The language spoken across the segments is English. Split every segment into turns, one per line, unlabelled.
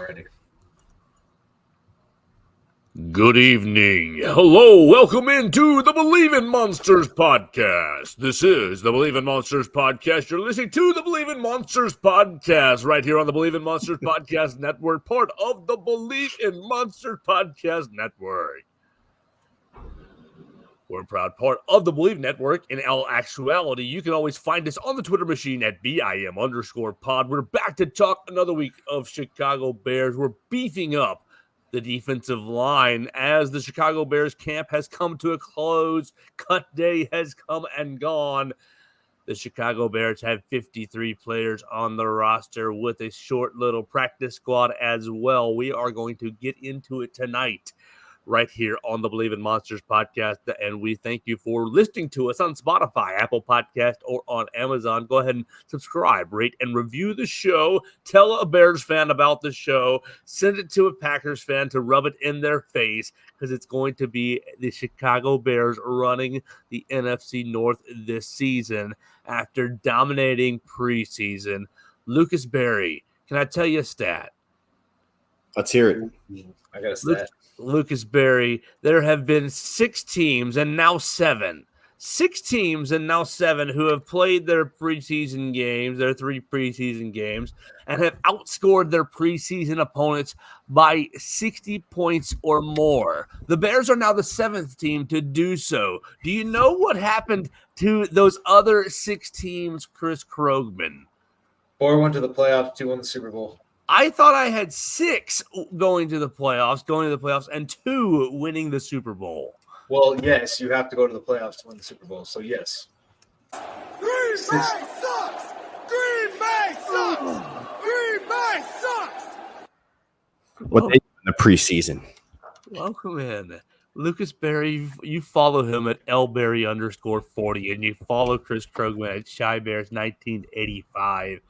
ready.
Good evening. Hello, welcome into the Believe in Monsters podcast. This is the Believe in Monsters podcast. You're listening to the Believe in Monsters podcast right here on the Believe in Monsters podcast network, part of the Believe in Monsters podcast network. We're a proud part of the Believe Network. In all actuality, you can always find us on the Twitter machine at BIM_pod. We're back to talk another week of Chicago Bears. We're beefing up the defensive line as the Chicago Bears camp has come to a close. Cut day has come and gone. The Chicago Bears have 53 players on the roster with a short little practice squad as well. We are going to get into it tonight right here on the Believe in Monsters podcast. And we thank you for listening to us on Spotify, Apple Podcast, or on Amazon. Go ahead and subscribe, rate, and review the show. Tell a Bears fan about the show. Send it to a Packers fan to rub it in their face, because it's going to be the Chicago Bears running the NFC North this season after dominating preseason. Lucas Berry, can I tell you a stat?
Let's hear it.
I got a stat.
Lucas Berry, there have been 6 teams and now 7. 6 teams and now 7 who have played their preseason games, their 3 preseason games, and have outscored their preseason opponents by 60 points or more. The Bears are now the 7th team to do so. Do you know what happened to those other 6 teams, Chris Krogman?
4 went to the playoffs, 2 won the Super Bowl.
I thought I had 6 going to the playoffs, and 2 winning the Super Bowl.
Well, yes, you have to go to the playoffs to win the Super Bowl, so yes.
Green Bay sucks! Green Bay sucks! Green Bay sucks!
What they do in the preseason.
Welcome in. Lucas Berry, you follow him at lberry_40, and you follow Chris Krogman at ShyBears1985.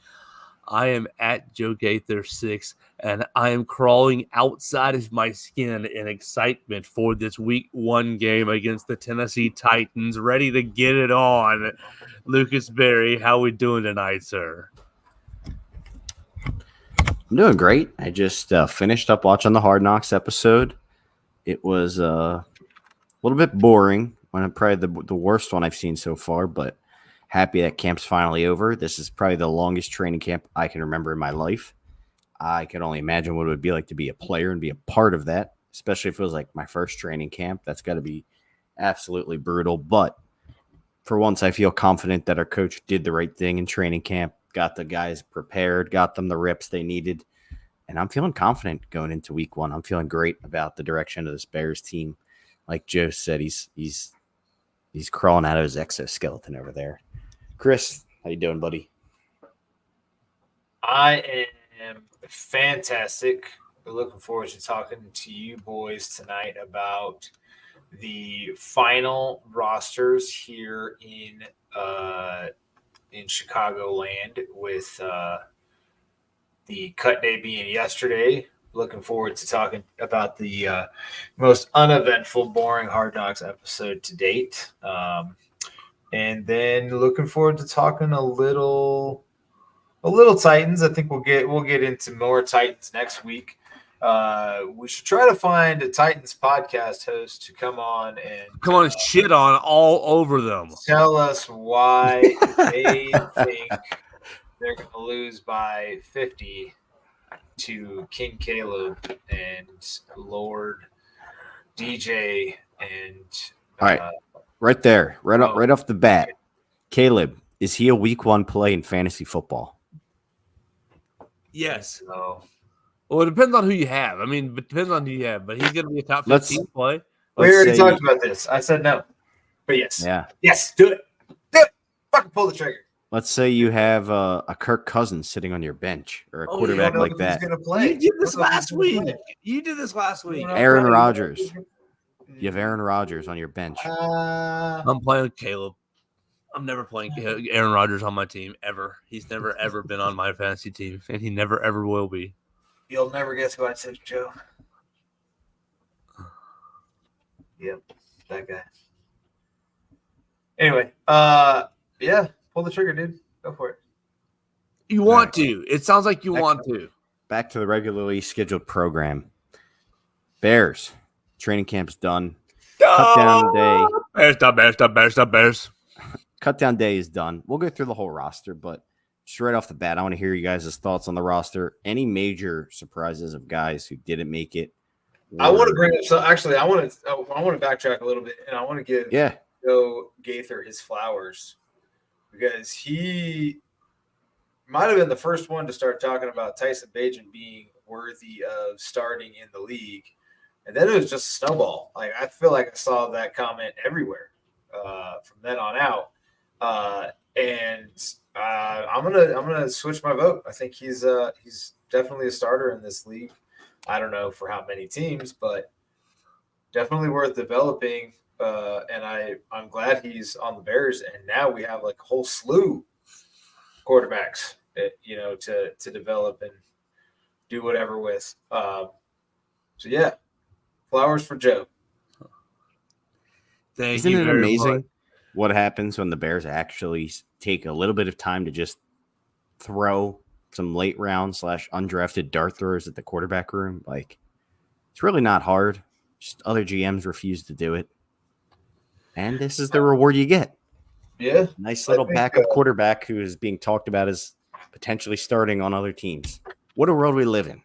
I am at Joe Gaither 6, and I am crawling outside of my skin in excitement for this Week 1 game against the Tennessee Titans, ready to get it on. Lucas Berry, how we doing tonight, sir?
I'm doing great. I just finished up watching the Hard Knocks episode. It was a little bit boring, probably the worst one I've seen so far, but happy that camp's finally over. This is probably the longest training camp I can remember in my life. I can only imagine what it would be like to be a player and be a part of that, especially if it was like my first training camp. That's got to be absolutely brutal. But for once, I feel confident that our coach did the right thing in training camp, got the guys prepared, got them the reps they needed. And I'm feeling confident going into Week 1. I'm feeling great about the direction of this Bears team. Like Joe said, he's crawling out of his exoskeleton over there. Chris, how you doing, buddy?
I am fantastic. We're looking forward to talking to you boys tonight about the final rosters here in Chicagoland, with the cut day being yesterday. Looking forward to talking about the most uneventful, boring Hard Knocks episode to date. And then looking forward to talking a little Titans. I think we'll get into more Titans next week. We should try to find a Titans podcast host to come on and
shit on all over them.
Tell us why they think they're going to lose by 50 to King Caleb and Lord DJ and
all right. Right there, right off the bat, Caleb, is he a Week 1 play in fantasy football?
Yes.
No.
Well, it depends on who you have. I mean, it depends on who you have, but he's going to be a top 15 play.
We already talked about this. I said no, but yes.
Yeah.
Yes, do it. Do it. Fucking pull the trigger.
Let's say you have a Kirk Cousins sitting on your bench or a quarterback like that.
You did this last week.
Aaron Rodgers. You have Aaron Rodgers on your bench.
I'm playing Caleb. I'm never playing Aaron Rodgers on my team, ever. He's never, ever been on my fantasy team, and he never, ever will be.
You'll never guess who I said, Joe. Yep, that guy. Anyway, yeah, pull the trigger, dude. Go for it.
You want to. It sounds like you want to.
back to the regularly scheduled program. Bears training camp's done. Cut down day.
Bears.
Cut down day is done. We'll go through the whole roster, but just right off the bat, I want to hear you guys' thoughts on the roster. Any major surprises of guys who didn't make it?
I want to bring up. So actually, I want to backtrack a little bit, and I want to give Joe Gaither his flowers because he might have been the first one to start talking about Tyson Bagent being worthy of starting in the league, and then it was just a snowball. Like I feel like I saw that comment everywhere from then on out, and I'm gonna switch my vote. I think he's definitely a starter in this league. I don't know for how many teams, but definitely worth developing. And I'm glad he's on the Bears. And now we have like a whole slew of quarterbacks, to develop and do whatever with. So yeah, flowers for Joe.
Isn't it amazing what happens when the Bears actually take a little bit of time to just throw some late round / undrafted dart throwers at the quarterback room? Like, it's really not hard. Just other GMs refuse to do it. And this is the reward you get.
Yeah.
Nice little backup quarterback who is being talked about as potentially starting on other teams. What a world we live in.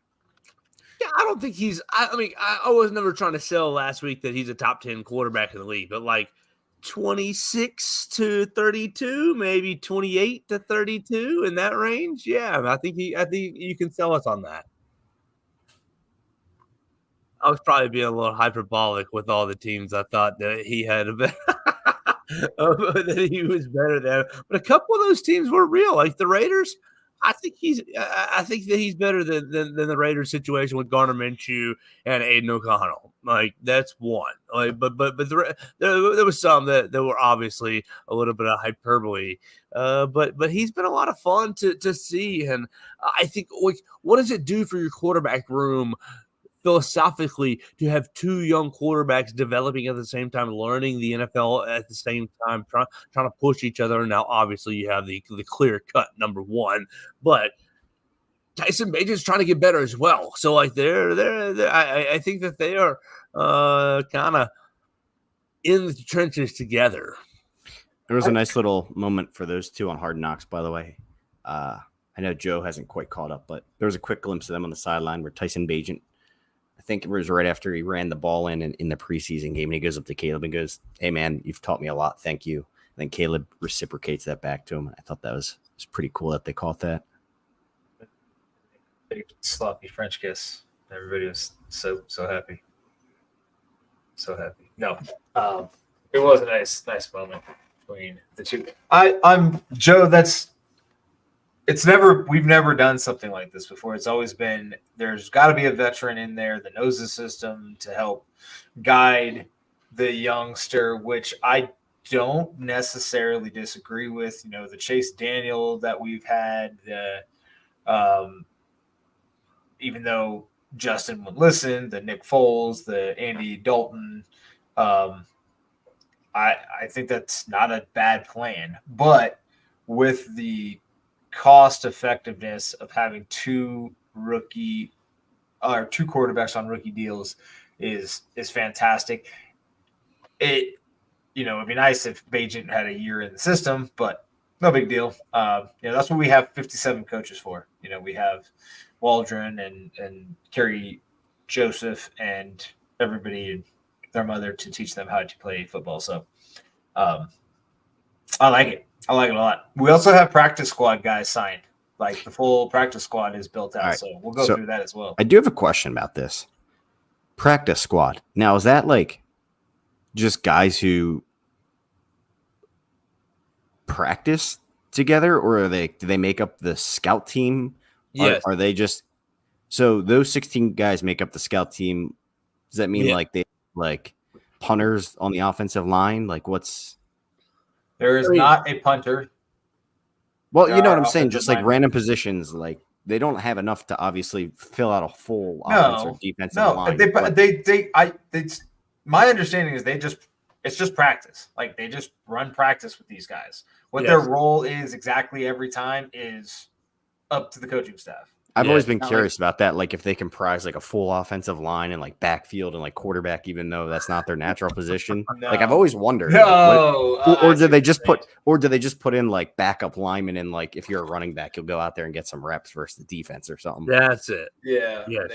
Yeah, I don't think I was never trying to sell last week that he's a top 10 quarterback in the league, but like 26 to 32, maybe 28 to 32 in that range. Yeah, I think you can sell us on that. I was probably being a little hyperbolic with all the teams I thought that he had that he was better than. But a couple of those teams were real, like the Raiders. I think that he's better than the Raiders situation with Gardner Minshew and Aiden O'Connell. Like that's one. Like, but there was some that were obviously a little bit of hyperbole. But he's been a lot of fun to see, and I think like what does it do for your quarterback room philosophically to have two young quarterbacks developing at the same time, learning the NFL at the same time, trying to push each other. Now, obviously, you have the clear cut number one, but Tyson Bagent's trying to get better as well. So, like, I think that they are kind of in the trenches together.
There was a nice little moment for those two on Hard Knocks, by the way. I know Joe hasn't quite caught up, but there was a quick glimpse of them on the sideline where Tyson Bagent, I think it was right after he ran the ball in the preseason game, and he goes up to Caleb and goes, "Hey, man, you've taught me a lot. Thank you." And then Caleb reciprocates that back to him. I thought that was pretty cool that they caught that.
Big sloppy French kiss. Everybody was so happy. So happy. No, it was a nice moment between the two. I'm Joe. We've never done something like this before. It's always been, there's got to be a veteran in there that knows the system to help guide the youngster, which I don't necessarily disagree with. The Chase Daniel that we've had, even though Justin would listen, the Nick Foles, the Andy Dalton, I think that's not a bad plan. But with the cost effectiveness of having two quarterbacks on rookie deals is fantastic. It'd be nice if Bagent had a year in the system, but no big deal. That's what we have 57 coaches for. We have Waldron and Kerry Joseph and everybody and their mother to teach them how to play football. So I like it. I like it a lot. We also have practice squad guys signed. Like the full practice squad is built out. Right. So we'll go through that as well.
I do have a question about this. Practice squad. Now, is that like just guys who practice together, or do they make up the scout team?
Yes.
Are they just so those 16 guys make up the scout team? Does that mean like they like punters on the offensive line? Like
there is not a punter.
Well, you know what I'm saying? Just like random positions, like they don't have enough to obviously fill out a full offensive or defensive line.
My understanding is it's just practice. Like they just run practice with these guys. What their role is exactly every time is up to the coaching staff.
I've
Yeah,
always been
not
curious about that. Like if they comprise like a full offensive line and like backfield and like quarterback, even though that's not their natural position. Like I've
No.
always wondered,
No,
like, what,
I
or
see
do they
what
just
you're
put, or do they just put in like backup linemen and like if you're a running back, you'll go out there and get some reps versus the defense or something.
that's it.
Yeah,
Yes,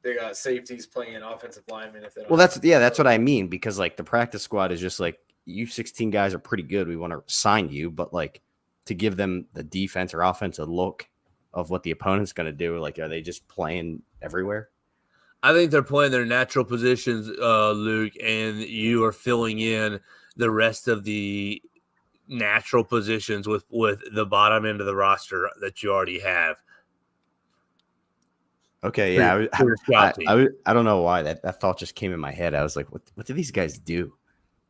they got safeties playing offensive linemen if they don't.
Well, that's what I mean because like the practice squad is just like you 16 guys are pretty good. We want to sign you, but like to give them the defense or offensive look of what the opponent's going to do, like are they just playing everywhere?
I think they're playing their natural positions, Luke, and you are filling in the rest of the natural positions with the bottom end of the roster that you already have.
Okay,
For
yeah,
your- for your scout team.
I don't know why that thought just came in my head. I was like, what do these guys do?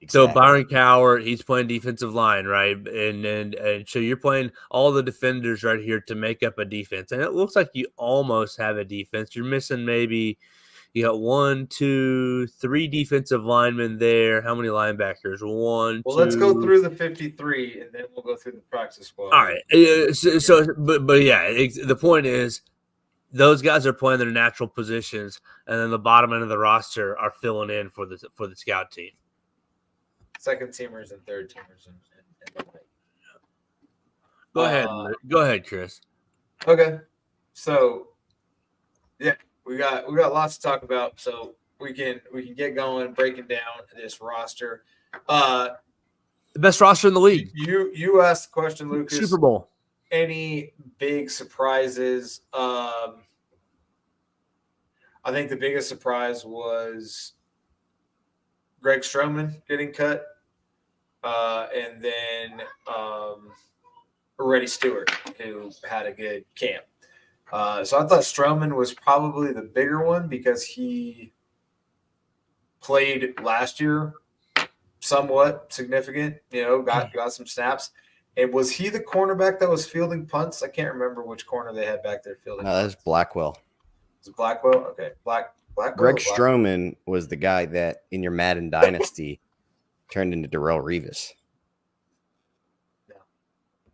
So
Exactly.
Byron Cowart, he's playing defensive line, right? And so you're playing all the defenders right here to make up a defense. And it looks like you almost have a defense. You're missing maybe you got 1, 2, 3 defensive linemen there. How many linebackers? One,
Well,
two.
let's go through the 53, and then we'll go through the practice squad.
All right. But yeah, the point is those guys are playing their natural positions, and then the bottom end of the roster are filling in for the scout team.
Second teamers and third teamers, and the like.
Go ahead, Chris.
Okay, so yeah, we got lots to talk about. So we can get going, breaking down this roster.
The best roster in the league.
You asked the question, Lucas.
Super Bowl.
Any big surprises? I think the biggest surprise was Greg Stroman getting cut, and then Reddy Stewart, who had a good camp. So I thought Stroman was probably the bigger one because he played last year somewhat significant, got some snaps. And was he the cornerback that was fielding punts? I can't remember which corner they had back there fielding
No, that's
punts.
Blackwell.
Was it Blackwell? Okay. Blackwell.
Greg Stroman was the guy that in your Madden Dynasty turned into Darrelle Revis.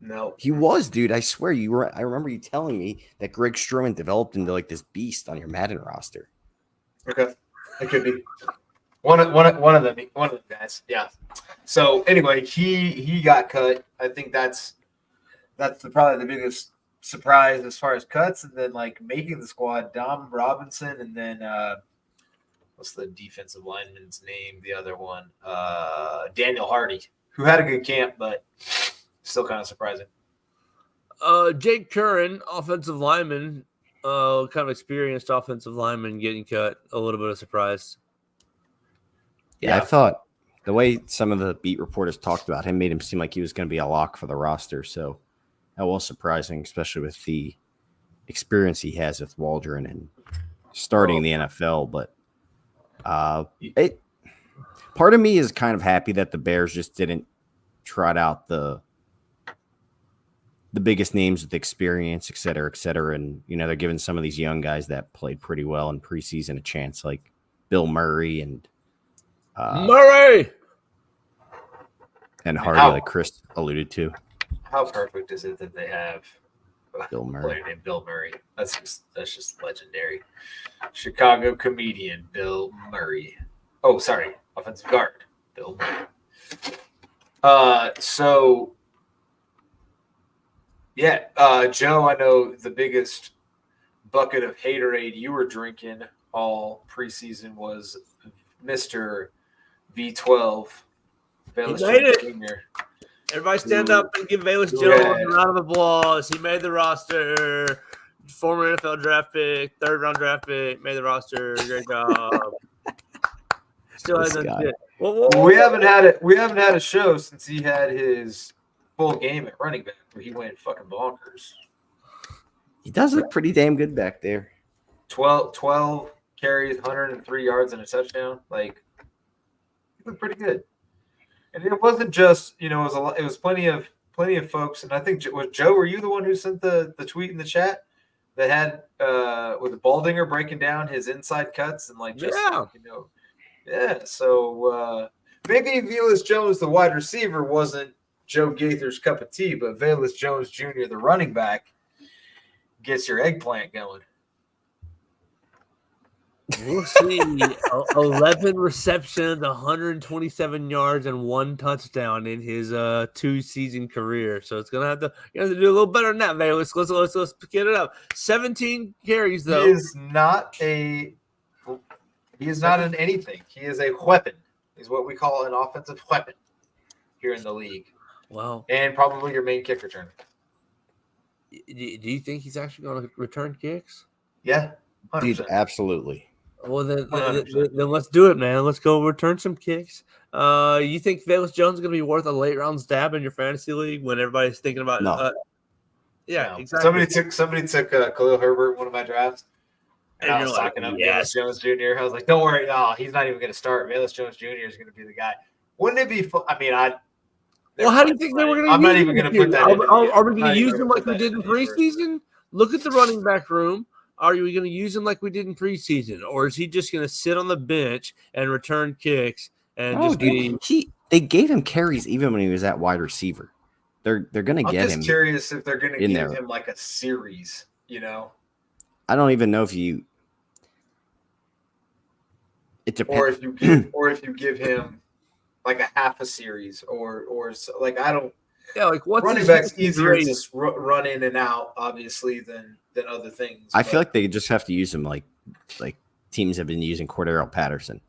No.
He was, dude. I swear you were. I remember you telling me that Greg Stroman developed into like this beast on your Madden roster.
Okay. It could be. One of them guys. Yeah. So anyway, he got cut. I think that's probably the biggest surprise as far as cuts, and then like making the squad, Dom Robinson, and then what's the defensive lineman's name? The other one, Daniel Hardy, who had a good camp, but still kind of surprising.
Jake Curran, offensive lineman, kind of experienced offensive lineman getting cut. A little bit of surprise.
Yeah, I thought the way some of the beat reporters talked about him made him seem like he was going to be a lock for the roster. So that was surprising, especially with the experience he has with Waldron and starting in the NFL. But part of me is kind of happy that the Bears just didn't trot out the biggest names with experience, et cetera, et cetera. And, they're giving some of these young guys that played pretty well in preseason a chance, like Bill Murray and
Murray
and Hardy, like Chris alluded to.
How perfect is it that they have
Bill
a
Murray.
player named Bill Murray? That's just legendary. Chicago comedian Bill Murray. Oh, sorry, offensive guard Bill Murray. So yeah, Joe, I know the biggest bucket of haterade you were drinking all preseason was Mr. V12. Bayless
He made it.
Jr.
Everybody stand up and give Bayless
Go
Jones
ahead.
a round of applause. He made the roster. Former NFL draft pick, 3rd round draft pick, made the roster. Great job. Still
This
hasn't
guy.
did.
We haven't had a show since he had his full game at running back where he went fucking bonkers.
He does look pretty damn good back there.
12 carries, 103 yards and a touchdown. Like, he looked pretty good. And it wasn't just, it was plenty of folks. And I think, was Joe, were you the one who sent the tweet in the chat that had with Baldinger breaking down his inside cuts and like just yeah. So maybe Velus Jones, the wide receiver, wasn't Joe Gaither's cup of tea, but Velus Jones Jr., the running back, gets your eggplant going.
We'll see. 11 receptions, 127 yards, and 1 touchdown in his 2-season career. So it's gonna have to do a little better than that, man. Let's get it up. 17 carries though.
He is not an anything. He is a weapon. He's what we call an offensive weapon here in the league.
Wow.
And probably your main kick returner.
Do you think he's actually going to return kicks?
Yeah, 100%.
Dude, absolutely.
Well, then
100%.
let's do it, man. Let's go return some kicks. You think Velus Jones is going to be worth a late round stab in your fantasy league when everybody's thinking about?
No.
Yeah,
No.
exactly.
Somebody took Khalil Herbert in one of my drafts. And I was
you're like,
talking up
yes.
Velus Jones Jr. I was like, don't worry, he's not even going to start. Velus Jones Jr. is going to be the guy. Wouldn't it be fun? I mean,
Well, how do you think they were going to use
I'm not
him
even going to
this
put that
year?
in.
Are we going
not
to
even
use him
gonna
like
put
we
that
did in
in the first.
preseason? Look at the running back room. Are we going to use him like we did in preseason? Or is he just going to sit on the bench and return kicks and
No,
just
dude,
be –
they gave him carries even when he was at wide receiver. They're gonna
I'm
get
just
him
curious if they're going to
in
give
there.
him like a series, you know?
I don't even know if you. It
Or
depends.
if you give him like a half a series or so, like I don't
– yeah, like what's
running
his
back's
usage
easier
rate?
to run in and out, obviously, than other things.
I feel like they just have to use him like teams have been using Cordero Patterson.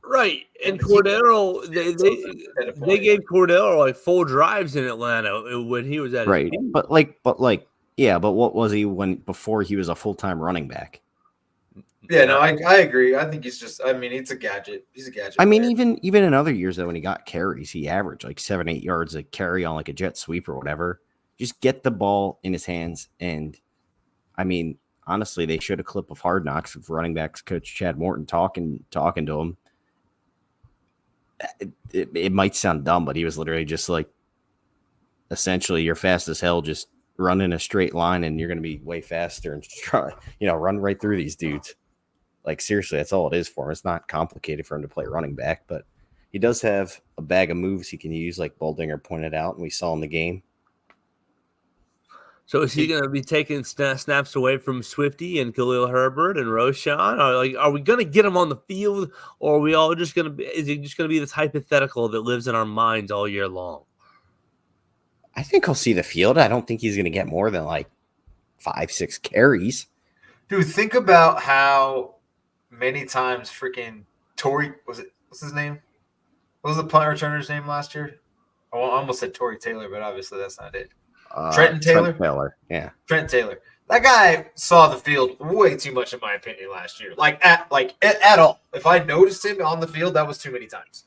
Right, and
Yeah,
Cordero,
at a
they
point.
gave Cordero like full drives in Atlanta when he was at his
Right.
peak.
But what was he before he was a full-time running back?
Yeah, no, I agree. I think he's just. I mean, it's a gadget. He's a gadget.
I mean,
player.
even in other years though, when he got carries, he averaged like 7-8 yards a carry on like a jet sweep or whatever. Just get the ball in his hands, and I mean, honestly, they showed a clip of Hard Knocks of running backs coach Chad Morton talking to him. It might sound dumb, but he was literally just like, essentially, you're fast as hell, just run in a straight line, and you're going to be way faster and try, run right through these dudes. Like, seriously, that's all it is for him. It's not complicated for him to play running back, but he does have a bag of moves he can use, like Baldinger pointed out, and we saw in the game.
So is he going to be taking snaps away from Swifty and Khalil Herbert and Roshan? Are we going to get him on the field, or are we all just going to be? Is he just going to be this hypothetical that lives in our minds all year long?
I think he'll see the field. I don't think he's going to get more than like 5-6 carries.
Dude, think about how many times freaking Tory what's his name? What was the punt returner's name last year? I almost said Tory Taylor, but obviously that's not it. Trenton Taylor?
Yeah.
Trent Taylor. That guy saw the field way too much, in my opinion, last year. At all. If I noticed him on the field, that was too many times.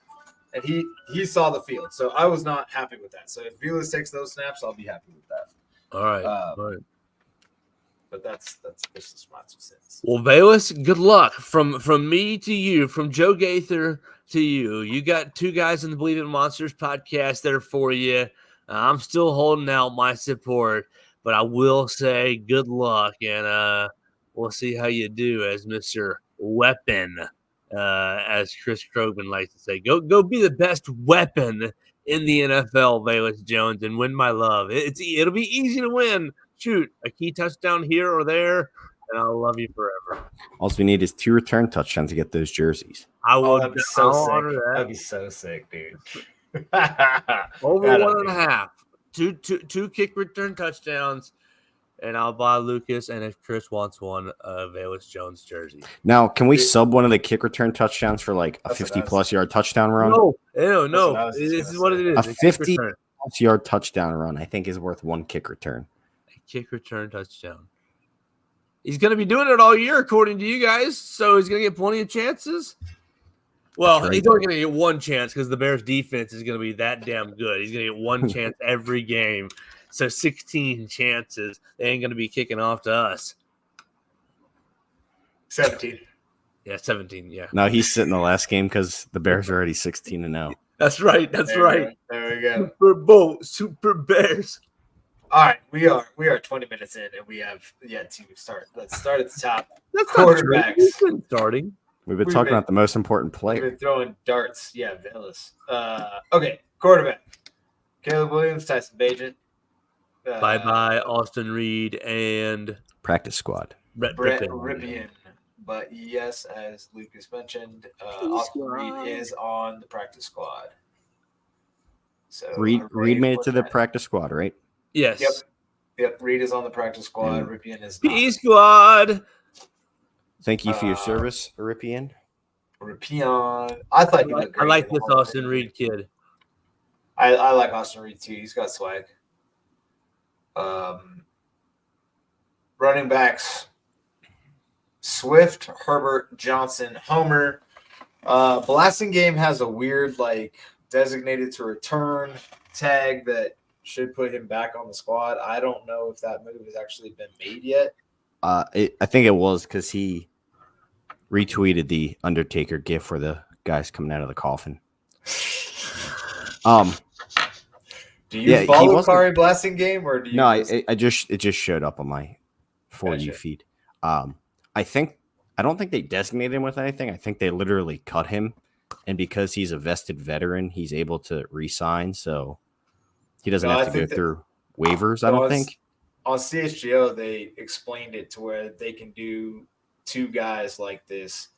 And he saw the field. So I was not happy with that. So if Velus takes those snaps, I'll be happy with that.
All right.
All
right.
But that's just my 2 cents.
Well, Velus, good luck from me to you, from Joe Gaither to you. You got 2 guys in the Believe It Monsters podcast there for you. I'm still holding out my support, but I will say good luck, and we'll see how you do as Mr. Weapon, as Chris Krogman likes to say. Go be the best weapon in the NFL, Velus Jones, and win my love. It'll be easy to win. Shoot, a key touchdown here or there, and I'll love you forever.
All we need is 2 return touchdowns to get those jerseys.
I will.
That'd be so
I'll
sick.
honor that.
That'd be so sick, dude.
Over
That'd
1.5. Two kick return touchdowns, and I'll buy Lucas. And if Chris wants one, Velus Jones jersey.
Now, can we sub one of the kick return touchdowns for like a
That's what I was-
50-plus yard touchdown run?
No.
what I was just
This
gonna
is what
say.
it is.
A
kick
50
return.
yard touchdown run, I think, is worth 1 kick return.
A kick return touchdown. He's going to be doing it all year, according to you guys. So he's going to get plenty of chances. Well,
That's right.
he's only going to get one chance because the Bears' defense is going to be that damn good. He's going to get one chance every game. So 16 chances. They ain't going to be kicking off to us.
17.
Yeah, 17. Yeah,
No, he's sitting the last game because the Bears are already 16-0.
that's right. That's
There we
right.
go. There we go.
Super Bowl, Super Bears.
All right, we are 20 minutes in, and we have yet to start. Let's start at the top.
That's not true.
Quarterbacks.
He's been starting.
We've been
We've
talking
been-
about the most important
We've
player.
been throwing darts. Yeah, Velus. Okay, quarterback. Caleb Williams, Tyson Bagent.
Bye-bye, Austin Reed and
practice squad.
Brett
Brett
Rypien.
Rypien. But yes, as Lucas mentioned, Austin Reed is on the practice squad. So
Reed made it to the
that.
practice squad, right?
Yes.
Yep, Reed is on the practice squad. Rypien is not.
P squad.
Thank you for your service, Ripien.
Rypien. I thought he looked great.
I like
in the
this
Hall of
Austin
Fame.
Reed kid.
I like Austin Reed too. He's got swag. Running backs: Swift, Herbert, Johnson, Homer. Blasingame has a weird designated to return tag that should put him back on the squad. I don't know if that move has actually been made yet.
I think it was because he retweeted the Undertaker gif where the guy's coming out of the coffin.
Do you follow Kari Blasingame or do you?
No, it just showed up on my For You feed. I don't think they designated him with anything. I think they literally cut him, and because he's a vested veteran, he's able to re-sign, so he doesn't have to go through waivers. I don't think.
On CHGO, they explained it to where they can do two guys like this,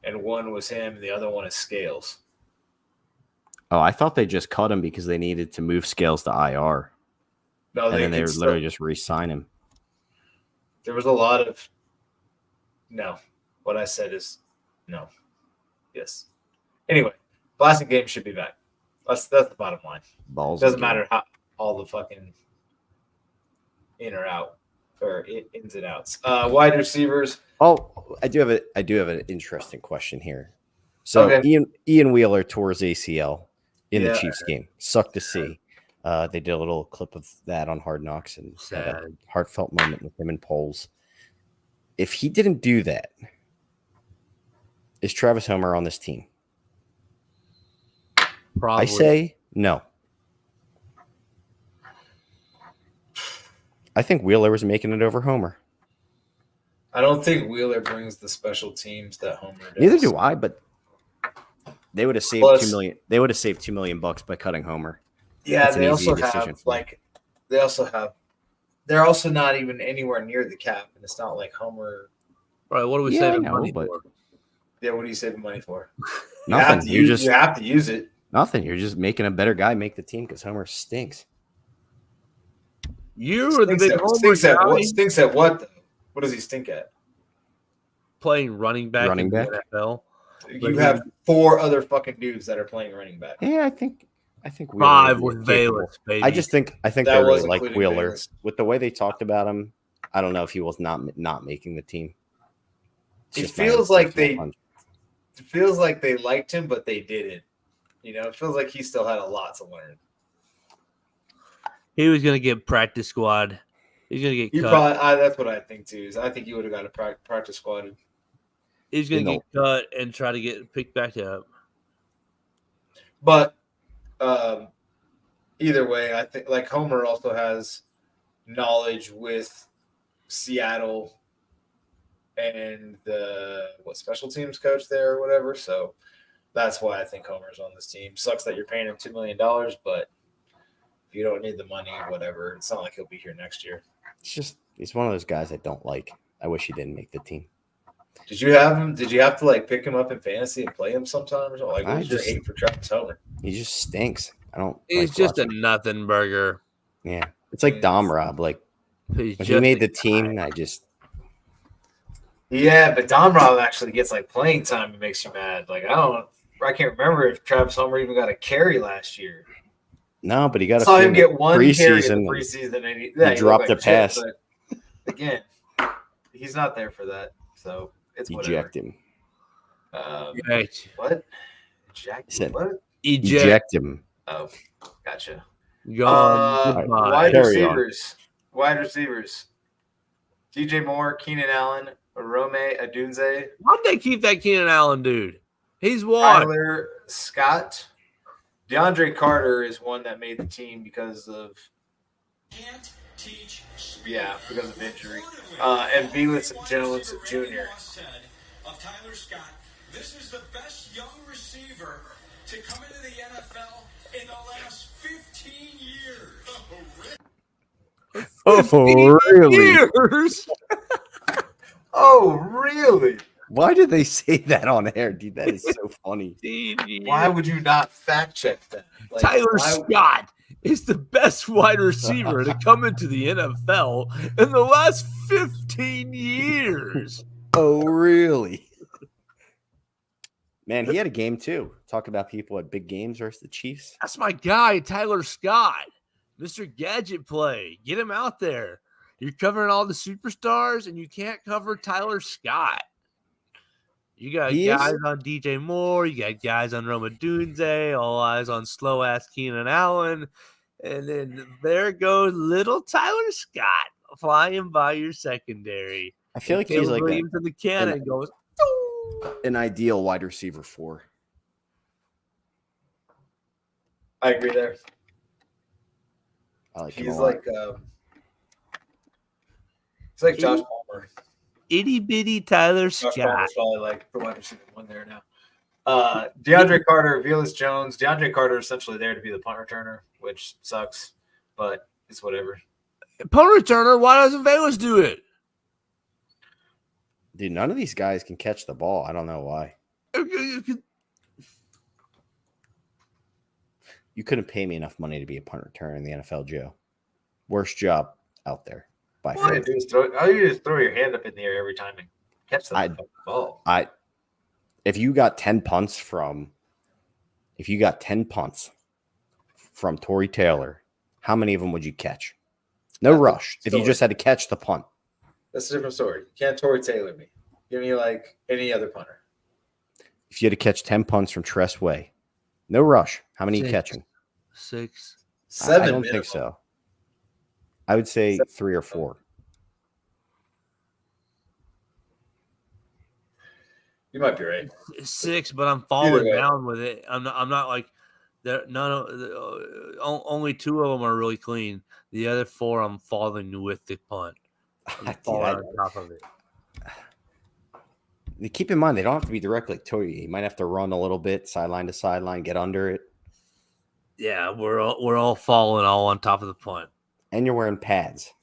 and one was him, and the other one is Scales.
Oh, I thought they just cut him because they needed to move Scales to IR.
No,
and then they would literally just re-sign him.
There was a lot of no. What I said is no. Yes. Anyway, Blasingame should be back. That's the bottom line.
Balls.
Doesn't matter how all the fucking in or out or ins and outs. Wide receivers.
Oh, I do have an interesting question here. So okay. Ian Wheeler tore his ACL in the Chiefs game. Sucked to see. They did a little clip of that on Hard Knocks and had a heartfelt moment with him and Poles. If he didn't do that, is Travis Homer on this team?
Probably.
I say no. I think Wheeler was making it over Homer.
I don't think Wheeler brings the special teams that Homer does.
Neither do I, but they would have saved $2 million. They would have saved $2 million by cutting Homer.
Yeah, they also have they're also not even anywhere near the cap, and it's not like Homer.
Right, what are we saving money for?
Yeah, what are you saving money for?
Nothing.
You have to use it.
Nothing. You're just making a better guy make the team because Homer stinks.
You are the big Homer guy.
Stinks at what, though? What does he stink at?
Playing running back in the NFL.
You have 4 other fucking dudes that are playing running back.
Yeah, I think
5 with Bayless, baby.
I think they really like Wheeler. Bayless. With the way they talked about him, I don't know if he was not making the team.
It feels like they liked him, but they didn't. It feels like he still had a lot to learn.
He was going to get practice squad. He's going to get cut.
That's what I think too. I think he would have got a practice squad.
He's going to get cut and try to get picked back up.
But either way, I think Homer also has knowledge with Seattle and the special teams coach there or whatever. So that's why I think Homer's on this team. Sucks that you're paying him $2 million, but if you don't need the money, whatever. It's not like he'll be here next year.
He's one of those guys I don't like. I wish he didn't make the team.
Did you have him? Did you have to pick him up in fantasy and play him sometime or something? What's your hate for Travis Homer?
He just stinks. I don't.
He's just a nothing burger.
Yeah, it's like Dom Rob. When he made the team, I just.
Yeah, but Dom Rob actually gets playing time. It makes you mad. I can't remember if Travis Homer even got a carry last year.
No, but he got
saw him get one carry in the preseason, and he
dropped a pass.
But again, he's not there for that, so it's
eject him.
What?
Eject him.
Oh, gotcha.
Wide
receivers. DJ Moore, Keenan Allen, Rome Odunze.
Why'd they keep that Keenan Allen dude? He's one.
Tyler Scott. DeAndre Carter is one that made the team because of injury. And Velus Jones Jr.
Of Tyler Scott, this is the best young receiver to come into the NFL in the last 15 years.
Oh, really?
Years.
Oh, really?
Why did they say that on air, dude? That is so funny.
15 years.
Why would you not fact check that? Like,
Tyler
why-
Scott is the best wide receiver to come into the NFL in the last 15 years.
Oh, really? Man, he had a game too. Talk about people at big games versus the Chiefs.
That's my guy, Tyler Scott, Mr. Gadget Play. Get him out there. You're covering all the superstars, and you can't cover Tyler Scott. You got
He
guys
is-
on DJ Moore. You got guys on Roma Dunze. All eyes on slow-ass Keenan Allen. And then there goes little Tyler Scott flying by your secondary.
I feel like he's
Caleb
like
Williams in the cannon goes,
an ideal wide receiver 4.
I agree there.
I like him a
He's
lot.
like he's like Josh Palmer.
itty bitty Tyler
Josh
Scott.
Palmer's probably like the wide receiver 1 there now. DeAndre Carter, Velus Jones. DeAndre Carter is essentially there to be the punt returner, which sucks, but it's whatever.
Punt returner, why doesn't Velus do it?
Dude, none of these guys can catch the ball. I don't know why. You couldn't pay me enough money to be a punt returner in the NFL, Joe. Worst job out there by
All
far.
you do is throw your hand up in the air every time and catch the
I-
fucking ball.
If you got 10 punts from Torrey Taylor, how many of them would you catch? No
That's a
rush. If you
story.
just had to catch the punt.
That's a different story. You can't Torrey Taylor me. Give me like any other punter.
If you had to catch 10 punts from Tress Way, no rush. How many are you
6.
catching?
6.
I
7
don't
minimum.
think so. I would say 3 or 4.
You might be right.
6, but I'm
Either
falling
way.
down with it. I'm not like there. None of only 2 of them are really clean. The other 4, I'm falling with the punt. I'm
Dude,
falling on top of it.
keep in mind, they don't have to be directly like Toye. You might have to run a little bit, sideline to sideline, get under it.
Yeah, we're all falling all on top of the punt.
And you're wearing pads,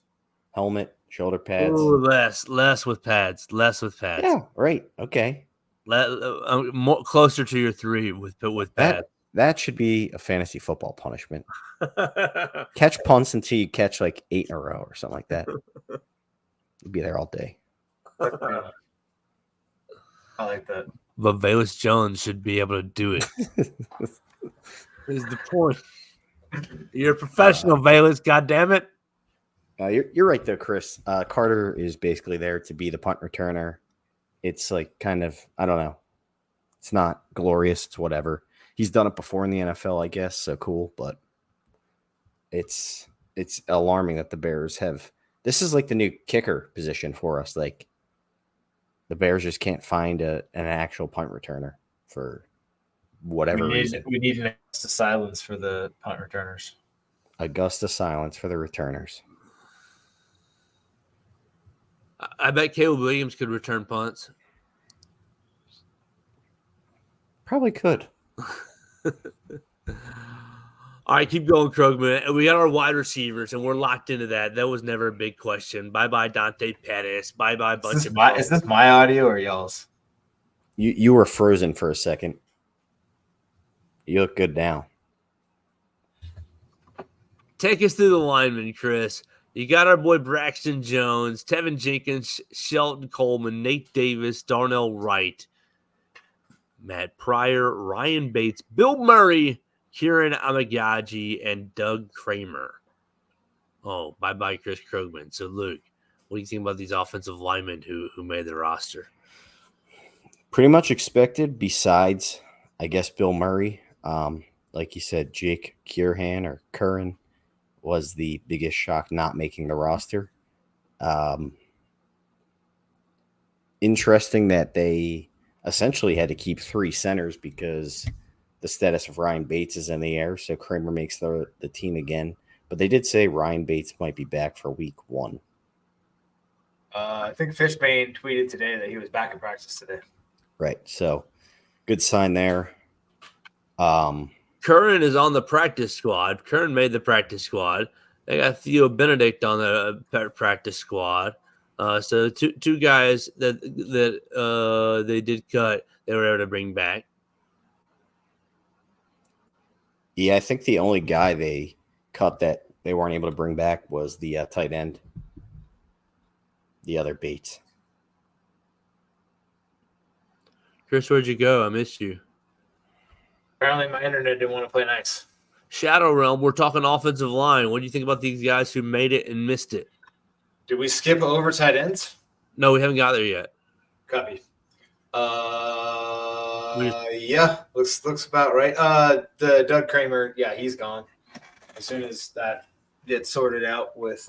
helmet, shoulder pads.
Ooh, less with pads. Less with pads.
Yeah, right. Okay.
More closer to your 3 with pads.
That should be a fantasy football punishment. Catch punts until you catch like 8 in a row or something like that. You'd be there all day.
I like that.
But Velus Jones should be able to do it. Is the point. You're a professional, Velus. God damn it.
You're right though, Chris. Carter is basically there to be the punt returner. It's like kind of, I don't know. It's not glorious. It's whatever. He's done it before in the NFL, I guess. So cool, but it's alarming that the Bears have. This is like the new kicker position for us. Like the Bears just can't find an actual punt returner for whatever reason.
We need an Augusta silence for the punt returners.
Augusta silence for the returners.
I bet Caleb Williams could return punts.
Probably could.
All right, keep going, Krugman. We got our wide receivers, and we're locked into that. That was never a big question. Bye-bye, Dante Pettis. Bye-bye, bunch of
Is this my audio or y'all's?
You were frozen for a second. You look good now.
Take us through the linemen, Chris. You got our boy Braxton Jones, Tevin Jenkins, Shelton Coleman, Nate Davis, Darnell Wright, Matt Pryor, Ryan Bates, Bill Murray, Kieran Amagaji, and Doug Kramer. Oh, bye-bye, Chris Krugman. So, Luke, what do you think about these offensive linemen who made the roster?
Pretty much expected, besides, I guess, Bill Murray. Like you said, Jake Curran was the biggest shock not making the roster. Interesting that they essentially had to keep 3 centers because the status of Ryan Bates is in the air, so Kramer makes the team again. But they did say Ryan Bates might be back for week 1.
I think Fishbane tweeted today that he was back in practice today.
Right, so good sign there.
Curran is on the practice squad. Curran made the practice squad. They got Theo Benedict on the practice squad. So two guys that they did cut, they were able to bring back.
Yeah, I think the only guy they cut that they weren't able to bring back was the tight end, the other Bates.
Chris, where'd you go? I missed you.
Apparently, my internet didn't want to play nice.
Shadow Realm, we're talking offensive line. What do you think about these guys who made it and missed it?
Did we skip over tight ends?
No, we haven't got there yet.
Copy. Yeah, looks about right. The Doug Kramer, yeah, he's gone. As soon as that gets sorted out with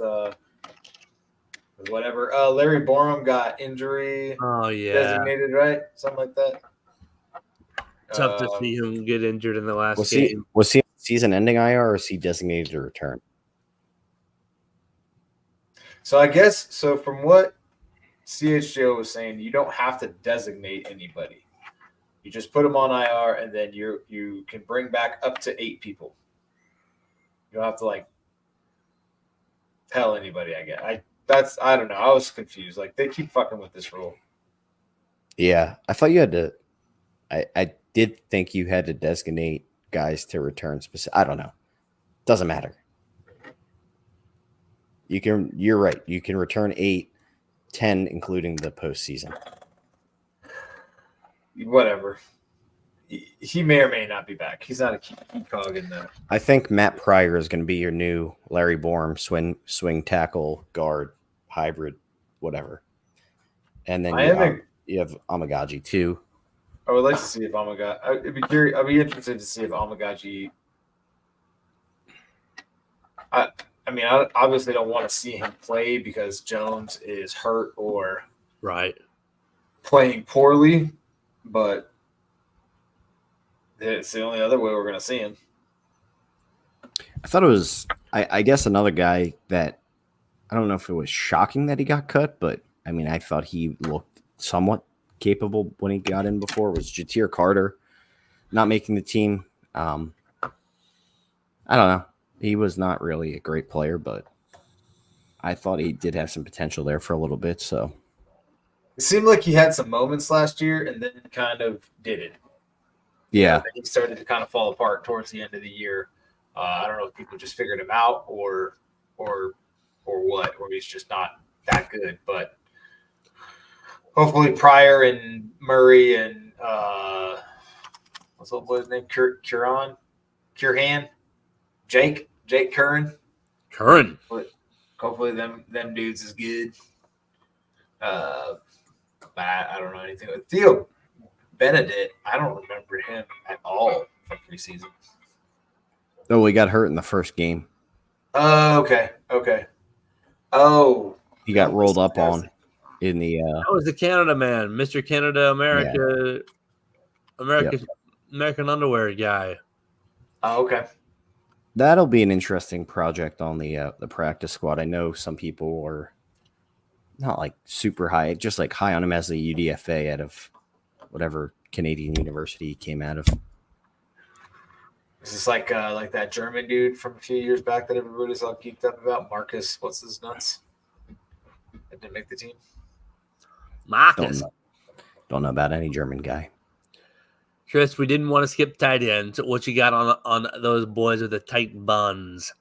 whatever. Larry Borum got injury
Oh, yeah.
designated, right? Something like that.
Tough to see him get injured in the last
Was
game.
he season-ending IR, or is he designated to return?
So I guess from what CHGO was saying, you don't have to designate anybody. You just put them on IR, and then you can bring back up to 8 people. You don't have to tell anybody. I guess I don't know. I was confused. They keep fucking with this rule.
Yeah, I thought you had to. I did think you had to designate guys to return specific. I don't know. Doesn't matter. You're right. You can return 8, 10, including the postseason.
Whatever. He may or may not be back. He's not a key cog in there.
I think Matt Pryor is going to be your new Larry Borum swing tackle guard hybrid, whatever. And then you have Amagaji too.
I would like to see if Amagaji. I'd be interested to see if Amagaji. I obviously don't want to see him play because Jones is hurt or
Right.
playing poorly, but it's the only other way we're going to see him.
I thought it was, I guess, another guy that I don't know if it was shocking that he got cut, but I thought he looked somewhat capable when he got in before. Was Ja'Tyre Carter not making the team? I don't know. He was not really a great player, but I thought he did have some potential there for a little bit. So
It seemed like he had some moments last year and then kind of didn't.
yeah,
He started to kind of fall apart towards the end of the year. I don't know if people just figured him out or what, or he's just not that good. But hopefully Pryor and Murray and what's the boy's name? Curhan, Jake
Curran.
Hopefully them dudes is good. But I don't know anything with Theo Benedict. I don't remember him at all from preseason.
oh, he got hurt in the first game.
Oh, okay. Oh,
He got rolled up on in the.
That was the Canada man, Mr. Canada, American underwear guy.
Oh, okay.
That'll be an interesting project on the practice squad. I know some people were not super high, just high on him as a UDFA out of whatever Canadian university he came out of.
Is this like that German dude from a few years back that everybody's all geeked up about? Marcus, what's his nuts? That didn't make the team.
Marcus.
Don't know about any German guy.
Chris, we didn't want to skip tight ends. What you got on those boys with the tight buns?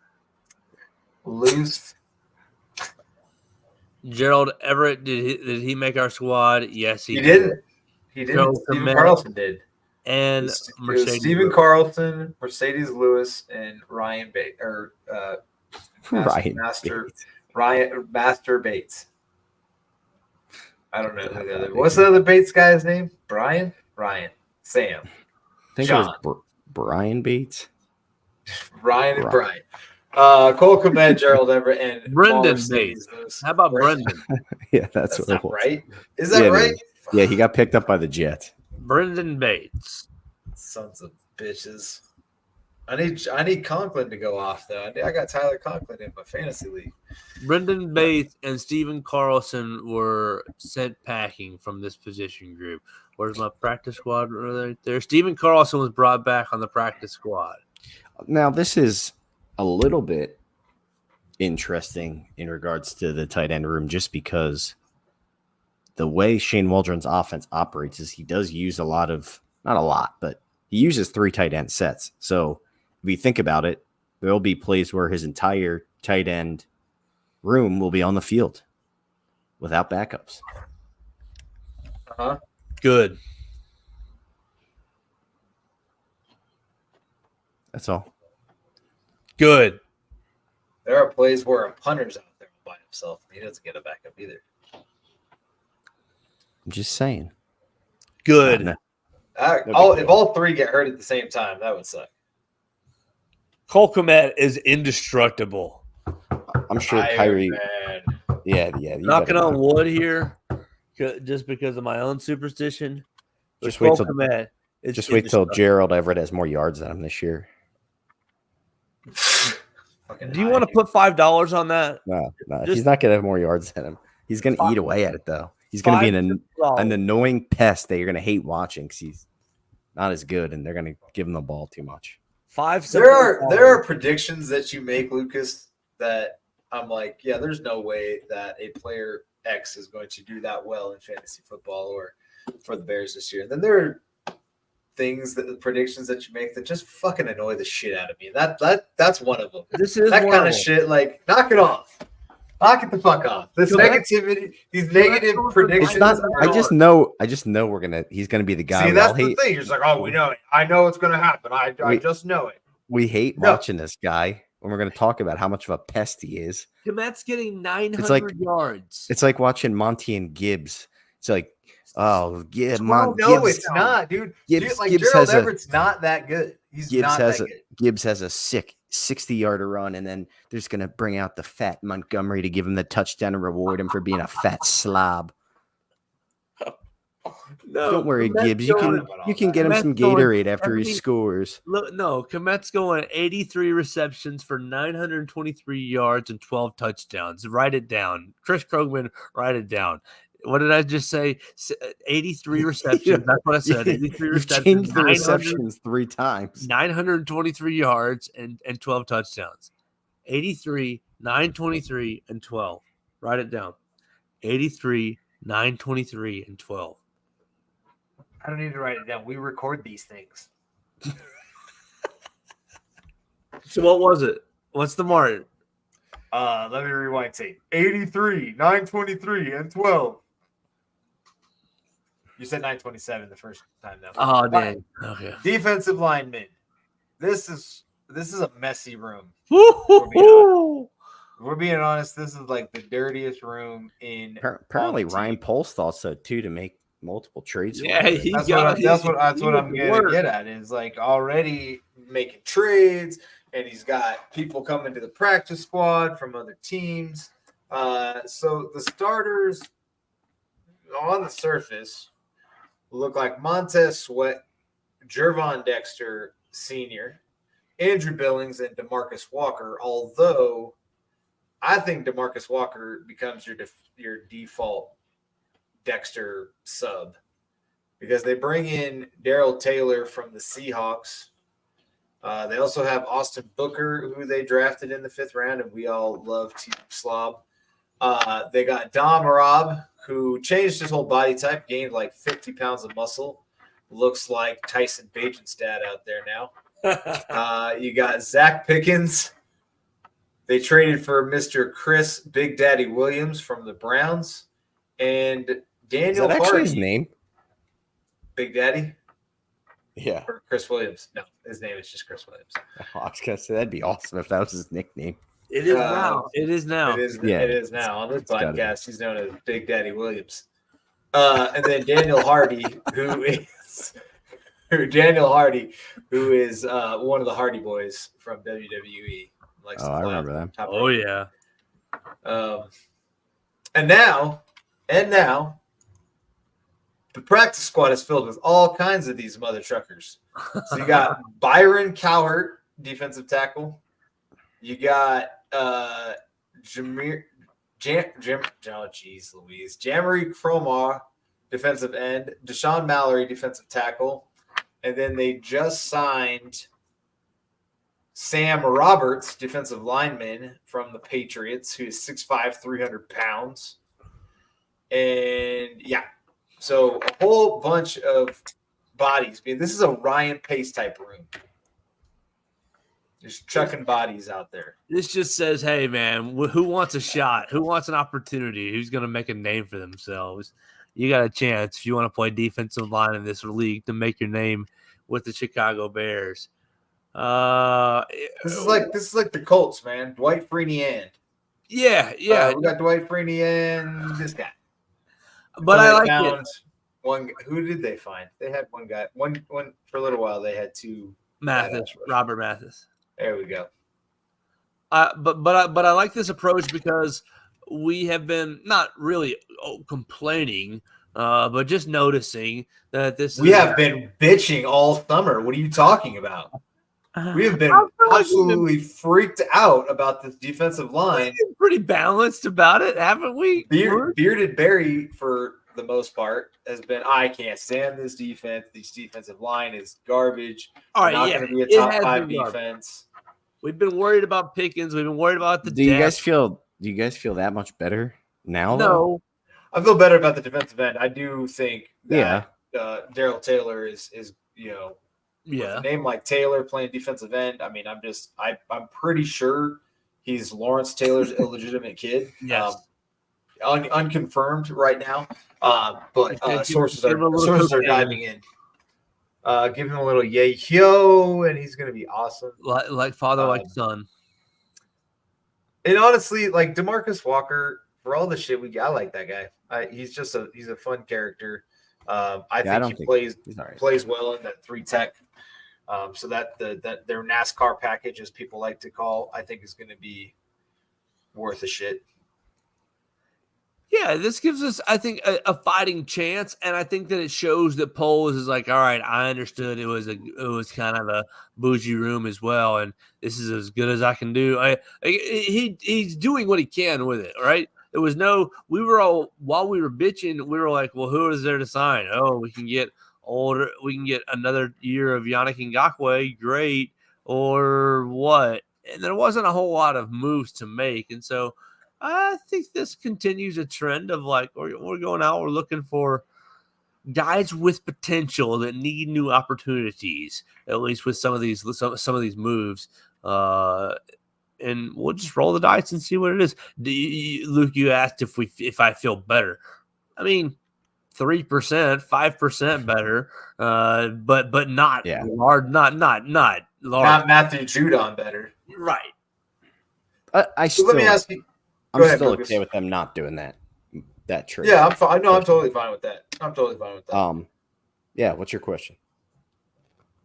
Loose.
Gerald Everett, did he make our squad? Yes,
He didn't. He didn't.
Joe
Stephen
Clement.
Carlson did.
And
It was
Mercedes.
Stephen Carlson, Mercedes Lewis, and Ryan Bates. Master Bates. I don't know who the other. What's the other Bates guy's name? Brian. Sam.
I think
Sean.
it was Brian Bates.
Ryan and
Brian.
Brian. Cole Kmet, Gerald Everett, and
Brendan
Mercedes
Bates.
Lewis.
How about Brendan?
Yeah,
That's
what it
not
was.
right. Is that
Yeah,
right?
man. Yeah, he got picked up by the Jets.
Brendan Bates.
Sons of bitches. I need Conklin to go off though. I got Tyler Conklin in my fantasy league.
Brendan Bates and Stephen Carlson were sent packing from this position group. Where's my practice squad right there? Stephen Carlson was brought back on the practice squad.
Now, this is a little bit interesting in regards to the tight end room, just because the way Shane Waldron's offense operates is he does use a lot of, not a lot, but he uses 3 tight end sets. So if you think about it, there'll be plays where his entire tight end room will be on the field without backups.
Good.
That's all.
Good.
There are plays where a punter's out there by himself. He doesn't get a backup either.
I'm just saying.
Good.
No,
If all 3 get hurt at the same time, that would suck.
Cole Kmet is indestructible.
I'm sure
Iron
Kyrie.
Man.
Yeah.
Knocking on wood here, just because of my own superstition. but
Just wait
Cole
till-
Kmet is
Just wait till
indestructible.
Gerald Everett has more yards than him this year.
Fucking
Do you want to put $5 on that?
No,
Just-
he's not going to have more yards than him. He's going to eat away at it, though. He's going to be an annoying pest that you're going to hate watching because he's not as good, and they're going to give him the ball too much.
There are predictions that you make, Lucas, that I'm like, yeah, there's no way that a player X is going to do that well in fantasy football or for the Bears this year. And then there are predictions that you make that just fucking annoy the shit out of me. That's one of them.
This is
That
one
kind
of
of
them.
shit, like, knock it off. Knock it the fuck off. This
So that's-
negativity, these negative predictions.
It's not.
are-
I just know he's gonna be the guy.
See,
we all
that's the
hate.
thing. He's like, oh, we know it. I know it's going to happen. I
We-
just know it.
We hate
No.
watching this guy when we're gonna talk about how much of a pest he is.
Kmet's getting 900
like-
yards.
It's like watching Monty and Gibbs. It's like, oh yeah,
No,
Gibbs.
it's not, dude.
Gibbs-
Dude, like
Gibbs
Gerald
has a-
Everett's not that good. He's
Gibbs
not
has
that
a
good.
Gibbs has a sick 60-yarder run, and then they're just gonna bring out the fat Montgomery to give him the touchdown and reward him for being a fat slob.
No,
Don't worry,
Kmet's
Gibbs. You
going-
can get him
Kmet's
some
going
Gatorade after he
70
scores.
Look, no, Kmet's going 83 receptions for 923 yards and 12 touchdowns. Write it down. Chris Krogman, write it down. What did I just say? 83 receptions.
Yeah.
That's what I said. 83
You've
receptions.
changed the
900
receptions 3 times.
923 yards and 12 touchdowns. 83, 923, and 12. Write it down. 83, 923, and 12.
I don't need to write it down. We record these things.
So what was it? What's the margin?
Let me rewind tape. 83, 923, and 12. You said 927 the first time now.
Oh, dang. Okay.
Defensive linemen. This is a messy room.
Woo-hoo-hoo.
If we're being honest, this is like the dirtiest room in.
Apparently,
on the
Ryan
team.
Poles thought so too to make multiple trades. for
Yeah,
him.
he
That's
got
what I'm going to get at. Is like already making trades, and he's got people coming to the practice squad from other teams. So the starters on the surface look like Montez Sweat, Jervon Dexter Sr., Andrew Billings, and DeMarcus Walker. Although I think DeMarcus Walker becomes your default Dexter sub because they bring in Darrell Taylor from the Seahawks. They also have Austin Booker, who they drafted in the 5th round, and we all love to slob. They got Dom Robb, who changed his whole body type, gained like 50 pounds of muscle. Looks like Tyson Bajanstad out there now. You got Zach Pickens. They traded for Mr. Chris Big Daddy Williams from the Browns. And
Is
Daniel
that actually
Hardy.
his name?
Big Daddy?
Yeah.
Or Chris Williams? No, his name is just Chris Williams.
I was gonna say that'd be awesome if that was his nickname.
It is now. It is now.
It is,
Yeah,
it is now. On this
gotta be.
podcast, he's known as Big Daddy Williams. And then Daniel Hardy, who is one of the Hardy Boys from WWE. Likes to
Oh, I
fly
remember
off
them.
the top
Oh,
rope.
yeah.
And now, the practice squad is filled with all kinds of these mother truckers. So you got Byron Cowherd, defensive tackle. You got Jamari Cromar, defensive end. Deshaun Mallory, defensive tackle. And then they just signed Sam Roberts, defensive lineman from the Patriots, who is 6'5", 300 pounds. And yeah, so a whole bunch of bodies. I mean, this is a Ryan Pace type room. Just chucking bodies out there.
This just says, hey, man, who wants a shot? Who wants an opportunity? Who's going to make a name for themselves? You got a chance if you want to play defensive line in this league to make your name with the Chicago Bears.
This is like the Colts, man. Dwight Freeney and
yeah.
we got Dwight Freeney and this guy.
But I like
found
it.
One. Who did they find? They had one guy. One for a little while. They had two.
Robert Mathis.
There we go.
But I like this approach because we have been not really complaining, but just noticing that
we have been bitching all summer. What are you talking about? We have been absolutely freaked out about this defensive line.
We've been pretty balanced about it, haven't we?
Bearded Barry, for the most part, has been, I can't stand this defense. This defensive line is garbage.
All right,
not going to be a top 5 defense.
We've been worried about Pickens. We've been worried about the
Do you guys feel that much better now?
No.
Though?
I feel better about the defensive end. I do think that Daryl Taylor is with a name like Taylor playing defensive end. I mean, I'm pretty sure he's Lawrence Taylor's illegitimate kid.
Yes.
Unconfirmed right now. But sources are diving in. Give him a little yo, and he's going to be awesome.
Like father, like son.
And honestly, like DeMarcus Walker, for all the shit I like that guy. He's a fun character. I think he plays well in that 3 tech. So that their NASCAR package, as people like to call, I think is going to be worth a shit.
Yeah, this gives us, I think, a fighting chance, and I think that it shows that Poles is like, all right, I understood it was kind of a bougie room as well, and this is as good as I can do. He's doing what he can with it, right? There was while we were bitching, we were like, well, who is there to sign? Oh, we can get older, we can get another year of Yannick Ngakoue, great, or what? And there wasn't a whole lot of moves to make, and so I think this continues a trend of like we're going out, we're looking for guys with potential that need new opportunities, at least with some of these moves. And we'll just roll the dice and see what it is. Luke, you asked if I feel better. I mean, 3%, 5% better, but not large, not large.
Not Matthew Judon better,
right?
I still,
let me ask you.
I'm still okay with them not doing that trade.
Yeah, I'm fine. No, I'm totally fine with that.
Yeah. What's your question?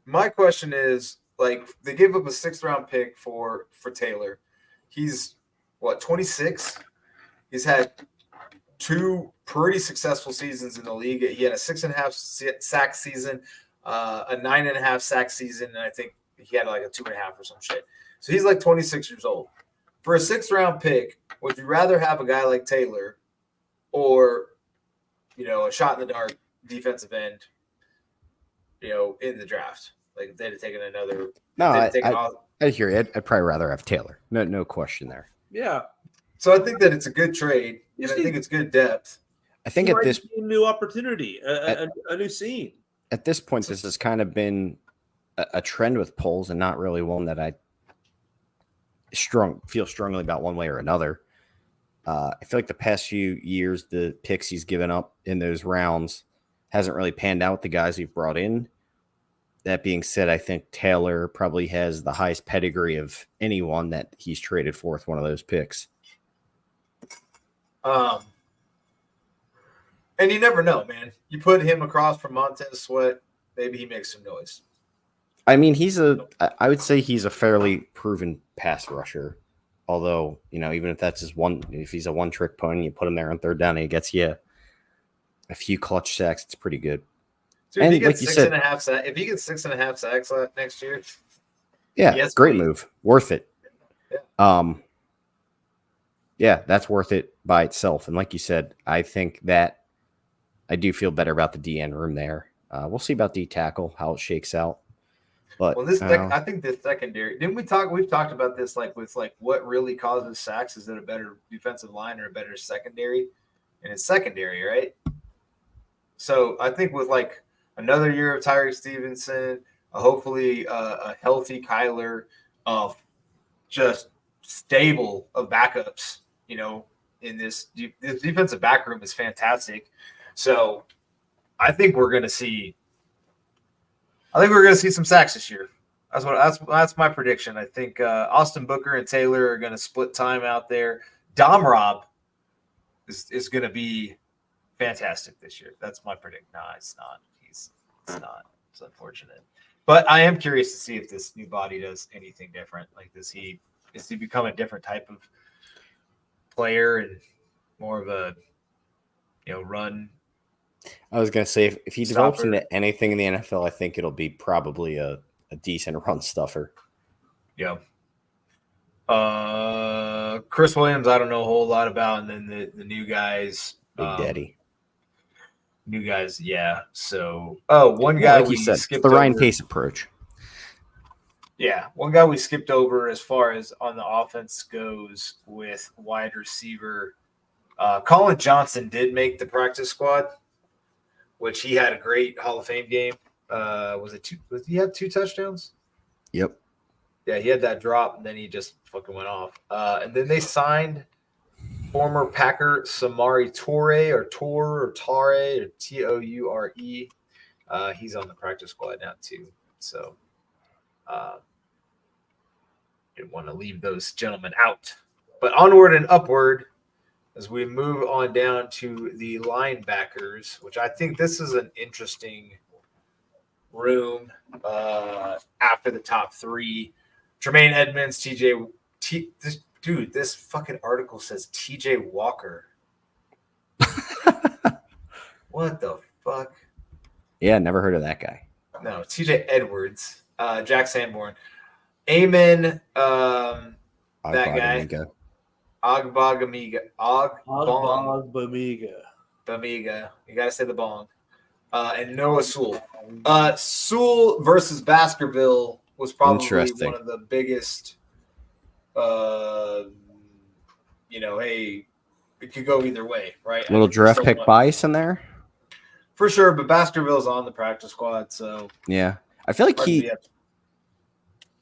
My question is, like, they gave up a 6th round pick for Taylor. He's 26. He's had 2 pretty successful seasons in the league. He had a 6.5 sack season, a 9.5 sack season, and I think he had like a 2.5 or some shit. So he's like 26 years old. For a 6th round pick, would you rather have a guy like Taylor or, a shot in the dark defensive end, in the draft? Like if they'd have taken another.
No, I hear you. I'd probably rather have Taylor. No question there.
Yeah.
So I think that it's a good trade. And I think it's good depth.
I think at this
new opportunity, a new scene.
At this point, this has kind of been a trend with Poles, and not really one that I feel strongly about one way or another. I feel like the past few years, the picks he's given up in those rounds hasn't really panned out with the guys we've brought in. That being said, I think Taylor probably has the highest pedigree of anyone that he's traded for with one of those picks.
And you never know, man. You put him across from Montez Sweat, maybe he makes some noise.
I mean, I would say he's a fairly proven pass rusher. Although, even if that's if he's a one-trick pony, you put him there on 3rd down and he gets you a few clutch sacks, it's pretty good.
Dude, if he gets 6.5 sacks, if he gets 6.5 sacks next year,
great move, worth it.
Yeah.
That's worth it by itself. And like you said, I think that I do feel better about the DN room there. We'll see about D tackle, how it shakes out. But
Well, I think this secondary. Didn't we talk? We've talked about this, like with like what really causes sacks. Is it a better defensive line or a better secondary? And it's secondary, right? So I think with like another year of Tyreek Stevenson, hopefully a healthy Kyler, just stable of backups, in this defensive back room is fantastic. So I think we're going to see some sacks this year. That's my prediction. I think Austin Booker and Taylor are going to split time out there. Dom Rob is going to be fantastic this year. That's my prediction. No, it's not. It's not. It's unfortunate. But I am curious to see if this new body does anything different. Like, does he become a different type of player and more of a run?
I was gonna say if he develops
Stopper.
into anything in the NFL, I think it'll be probably a decent run stuffer.
Yeah. Chris Williams, I don't know a whole lot about, and then the new guys,
Big Daddy.
New guys, yeah. So, one guy
like
we
you said,
skipped
the Ryan
over.
Pace approach.
Yeah, one guy we skipped over as far as on the offense goes with wide receiver. Colin Johnson did make the practice squad, which he had a great Hall of Fame game. Was he have 2 touchdowns?
Yep.
Yeah, he had that drop, and then he just fucking went off. And then they signed former Packer Samari Toure or Tare or Toure. He's on the practice squad now too. So didn't want to leave those gentlemen out. But onward and upward as we move on down to the linebackers, which I think this is an interesting room after the top 3. Tremaine Edmonds, this fucking article says TJ Walker. What the fuck?
Yeah, never heard of that guy.
No, TJ Edwards, Jack Sanborn, Amen, that guy, Ogbongbemiga. Bamiga. You got to say the bong. And Noah Sewell. Sewell versus Baskerville was probably one of the biggest, hey, it could go either way, right?
Little draft pick bias in there?
For sure, but Baskerville's on the practice squad, so.
Yeah. I feel like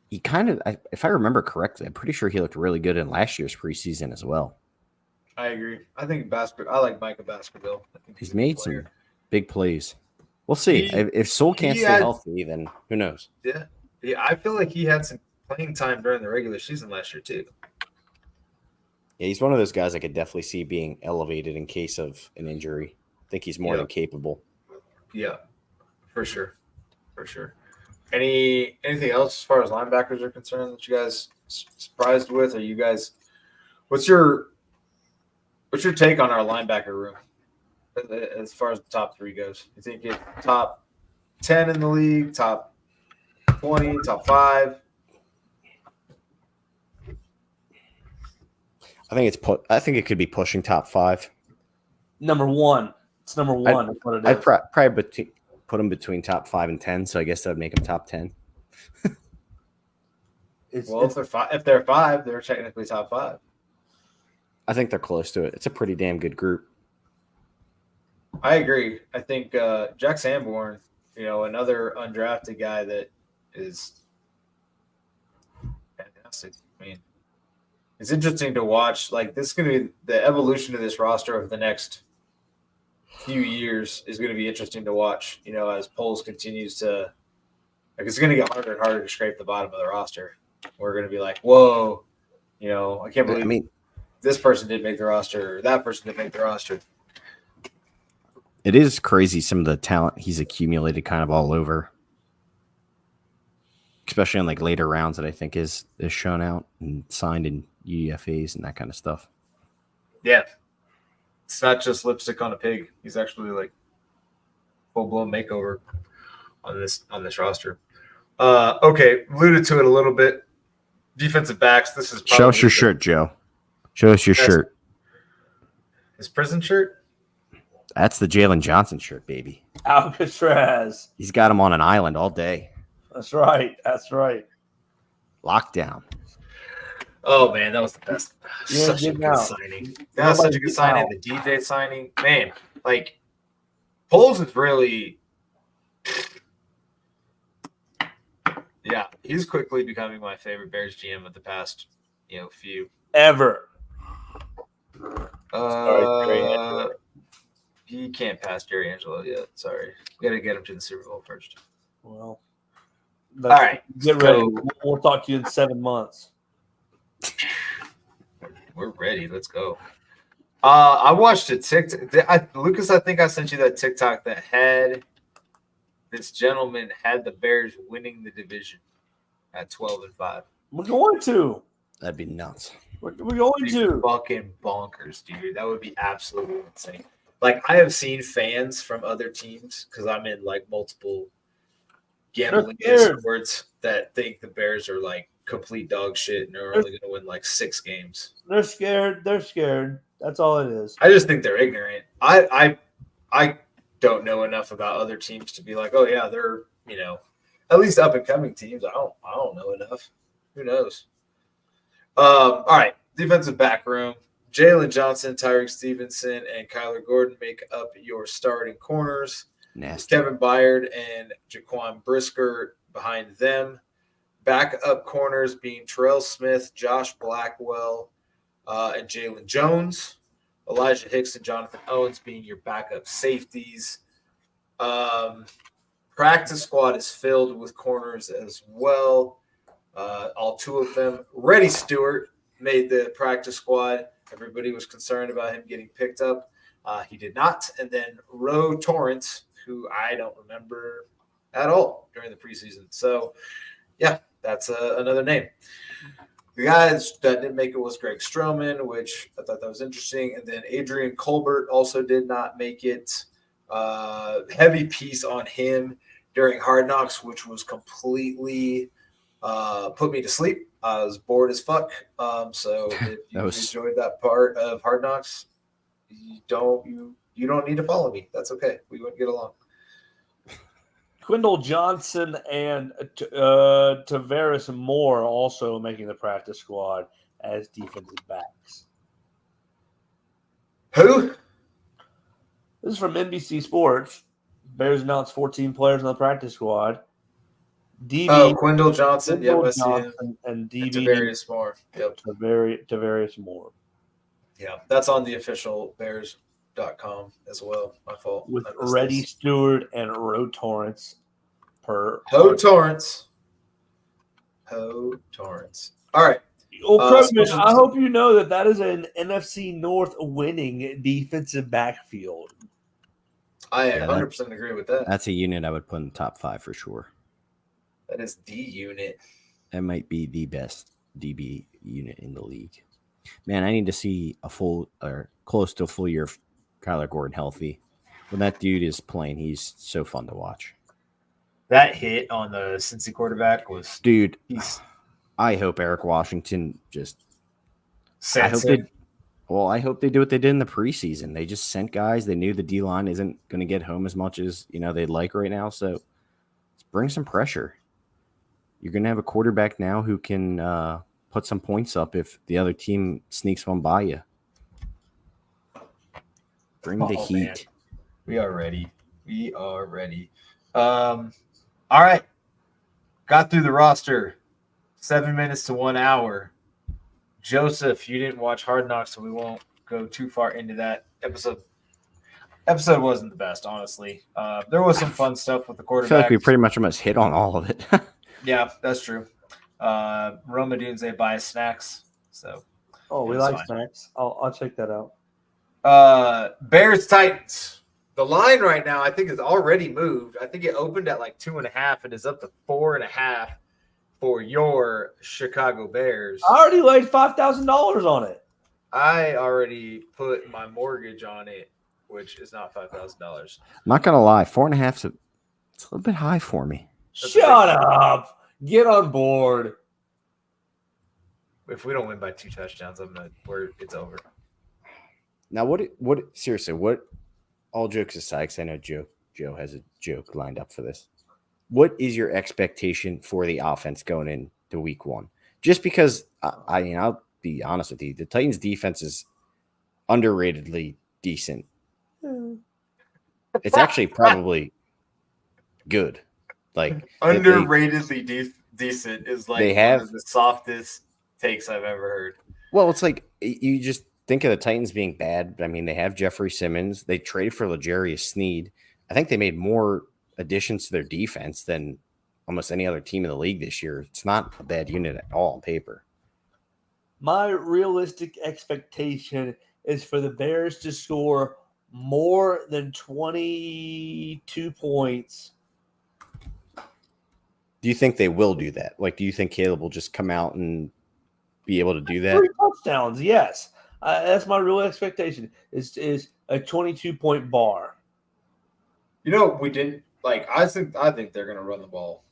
he kind of, if I remember correctly, I'm pretty sure he looked really good in last year's preseason as well.
I agree. I like Micah Baskerville. I think
he's made some big plays. We'll see. If Sewell can't stay healthy, then who knows?
Yeah. I feel like he had some playing time during the regular season last year, too.
Yeah, he's one of those guys I could definitely see being elevated in case of an injury. I think he's more than capable.
Yeah, for sure. For sure. Anything else as far as linebackers are concerned that you guys surprised with? Or you guys, what's your take on our linebacker room as far as the top 3 goes? You think it's top 10 in the league, top 20, top 5?
I think it could be pushing top 5.
Number 1. It's number 1. That's what it is.
I'd probably put them between top 5 and 10, so I guess that would make them top 10.
If they're 5, they're technically top 5.
I think they're close to it. It's a pretty damn good group.
I agree. I think Jack Sanborn, another undrafted guy that is fantastic. I mean, it's interesting to watch. Like, this is going to be the evolution of this roster over the next few years is going to be interesting to watch, as Poles continues to – it's going to get harder and harder to scrape the bottom of the roster. We're going to be like, whoa, I can't believe this person didn't make the roster or that person didn't make the roster.
It is crazy some of the talent he's accumulated kind of all over, especially in like later rounds that I think is shown out and signed in UDFAs and that kind of stuff.
Yeah. It's not just lipstick on a pig. He's actually like full-blown makeover on this roster. Okay, alluded to it a little bit. Defensive backs. This is
show us your shirt, Joe. Show us your shirt.
His prison shirt.
That's the Jalen Johnson shirt, baby.
Alcatraz.
He's got him on an island all day.
That's right. That's right.
Lockdown.
Oh man, that was the best.
Yeah,
Such a
getting
good
out.
signing. That was such a good
Nobody's
signing. The DJ signing, man. Like Poles is really, yeah. He's quickly becoming my favorite Bears GM of the past, few.
Ever.
Sorry,
Angelo.
He can't pass Jerry Angelo yet. Sorry, we got to get him to the Super Bowl first.
Well,
All right,
get ready.
so-
We'll talk to you in 7 months.
We're ready. Let's go. I watched a TikTok. Lucas, I think I sent you that TikTok that had this gentleman had the Bears winning the division at 12-5.
We're going to.
That'd be nuts.
We're going to.
Fucking bonkers, dude. That would be absolutely insane. Like, I have seen fans from other teams because I'm in like multiple gambling
They're scared.
discords that think the Bears are like complete dog shit and are only going to win like 6 games.
They're scared. They're scared. That's all it is.
I just think they're ignorant. I don't know enough about other teams to be like, oh yeah, they're at least up and coming teams. I don't know enough. Who knows? All right, defensive back room. Jalen Johnson, Tyreek Stevenson, and Kyler Gordon make up your starting corners.
Nasty.
Kevin Byard and Jaquan Brisker behind them. Backup corners being Terrell Smith, Josh Blackwell, and Jalen Jones. Elijah Hicks and Jonathan Owens being your backup safeties. Practice squad is filled with corners as well. All 2 of them. Reddy Stewart made the practice squad. Everybody was concerned about him getting picked up. He did not. And then Roe Torrance, who I don't remember at all during the preseason. So, yeah, that's another name. The guys that didn't make it was Greg Stroman, which I thought that was interesting. And then Adrian Colbert also did not make it. Heavy piece on him during Hard Knocks, which was completely put me to sleep. I was bored as fuck. So if you enjoyed that part of Hard Knocks, you don't need to follow me. That's okay. We wouldn't get along.
Quindle Johnson and Tavares Moore also making the practice squad as defensive backs.
Who?
This is from NBC Sports. Bears announced 14 players on the practice squad. DB,
Quindle Johnson. Yep, I see him.
Johnson and
And
DB
Tavarius Moore. Yep.
Tavarius Moore.
Yeah, that's on the official Bears.com as well. My fault.
With
I missed
Reddy
this.
Stewart and Roe Torrance per.
Ho Torrance. All right.
Well, Krugman,
special-
I hope you know that is an NFC North winning defensive backfield.
I
Yeah,
100% agree with that.
That's a unit I would put in the top 5 for sure.
That is the unit.
That might be the best DB unit in the league. Man, I need to see a full or close to a full year of Kyler Gordon healthy. When that dude is playing, he's so fun to watch.
That hit on the Cincy quarterback was
Dude,
he's
I hope Eric Washington just I hope
sensitive.
I hope they do what they did in the preseason. They just sent guys. They knew the D-line isn't going to get home as much as, they'd like right now. So let's bring some pressure. You're going to have a quarterback now who can put some points up if the other team sneaks one by you. Bring the heat.
Man. We are ready. All right. Got through the roster. 7 minutes to 1 hour. Joseph, you didn't watch Hard Knocks, so we won't go too far into that episode. Episode wasn't the best, honestly. There was some fun stuff with the
I
quarterback.
feel like we pretty much almost hit on all of it.
Yeah, that's true. Roma Dunze buys snacks. So
Oh, we
It's
like
fine.
snacks. I'll check that out.
Bears Titans. The line right now, I think, is already moved. I think it opened at like 2.5 and is up to 4.5 for your Chicago Bears.
I already laid $5,000 on it.
I already put my mortgage on it, which is not $5,000.
I'm not going to lie. 4.5 it's a little bit high for me.
That's a
Shut
big-
up. Get on board.
If we don't win by 2 touchdowns, it's over.
Now, what seriously, all jokes aside, because I know Joe has a joke lined up for this. what is your expectation for the offense going into week one? Just because I'll be honest with you, the Titans defense is underratedly decent. It's actually probably good. Like
Underratedly decent is like
They
one
have-
of the softest takes I've ever heard.
well, it's like you just think of the Titans being bad, but I mean they have Jeffrey Simmons. They traded for L'Jarius Sneed. I think they made more additions to their defense than almost any other team in the league this year. It's not a bad unit at all on paper.
My realistic expectation is for the Bears to score more than 22 points.
Do you think they will do that? Like, do you think Caleb will just come out and be able to do that?
3 touchdowns, yes. That's my real expectation is a 22-point bar.
You know, we didn't like. I think they're going to run the ball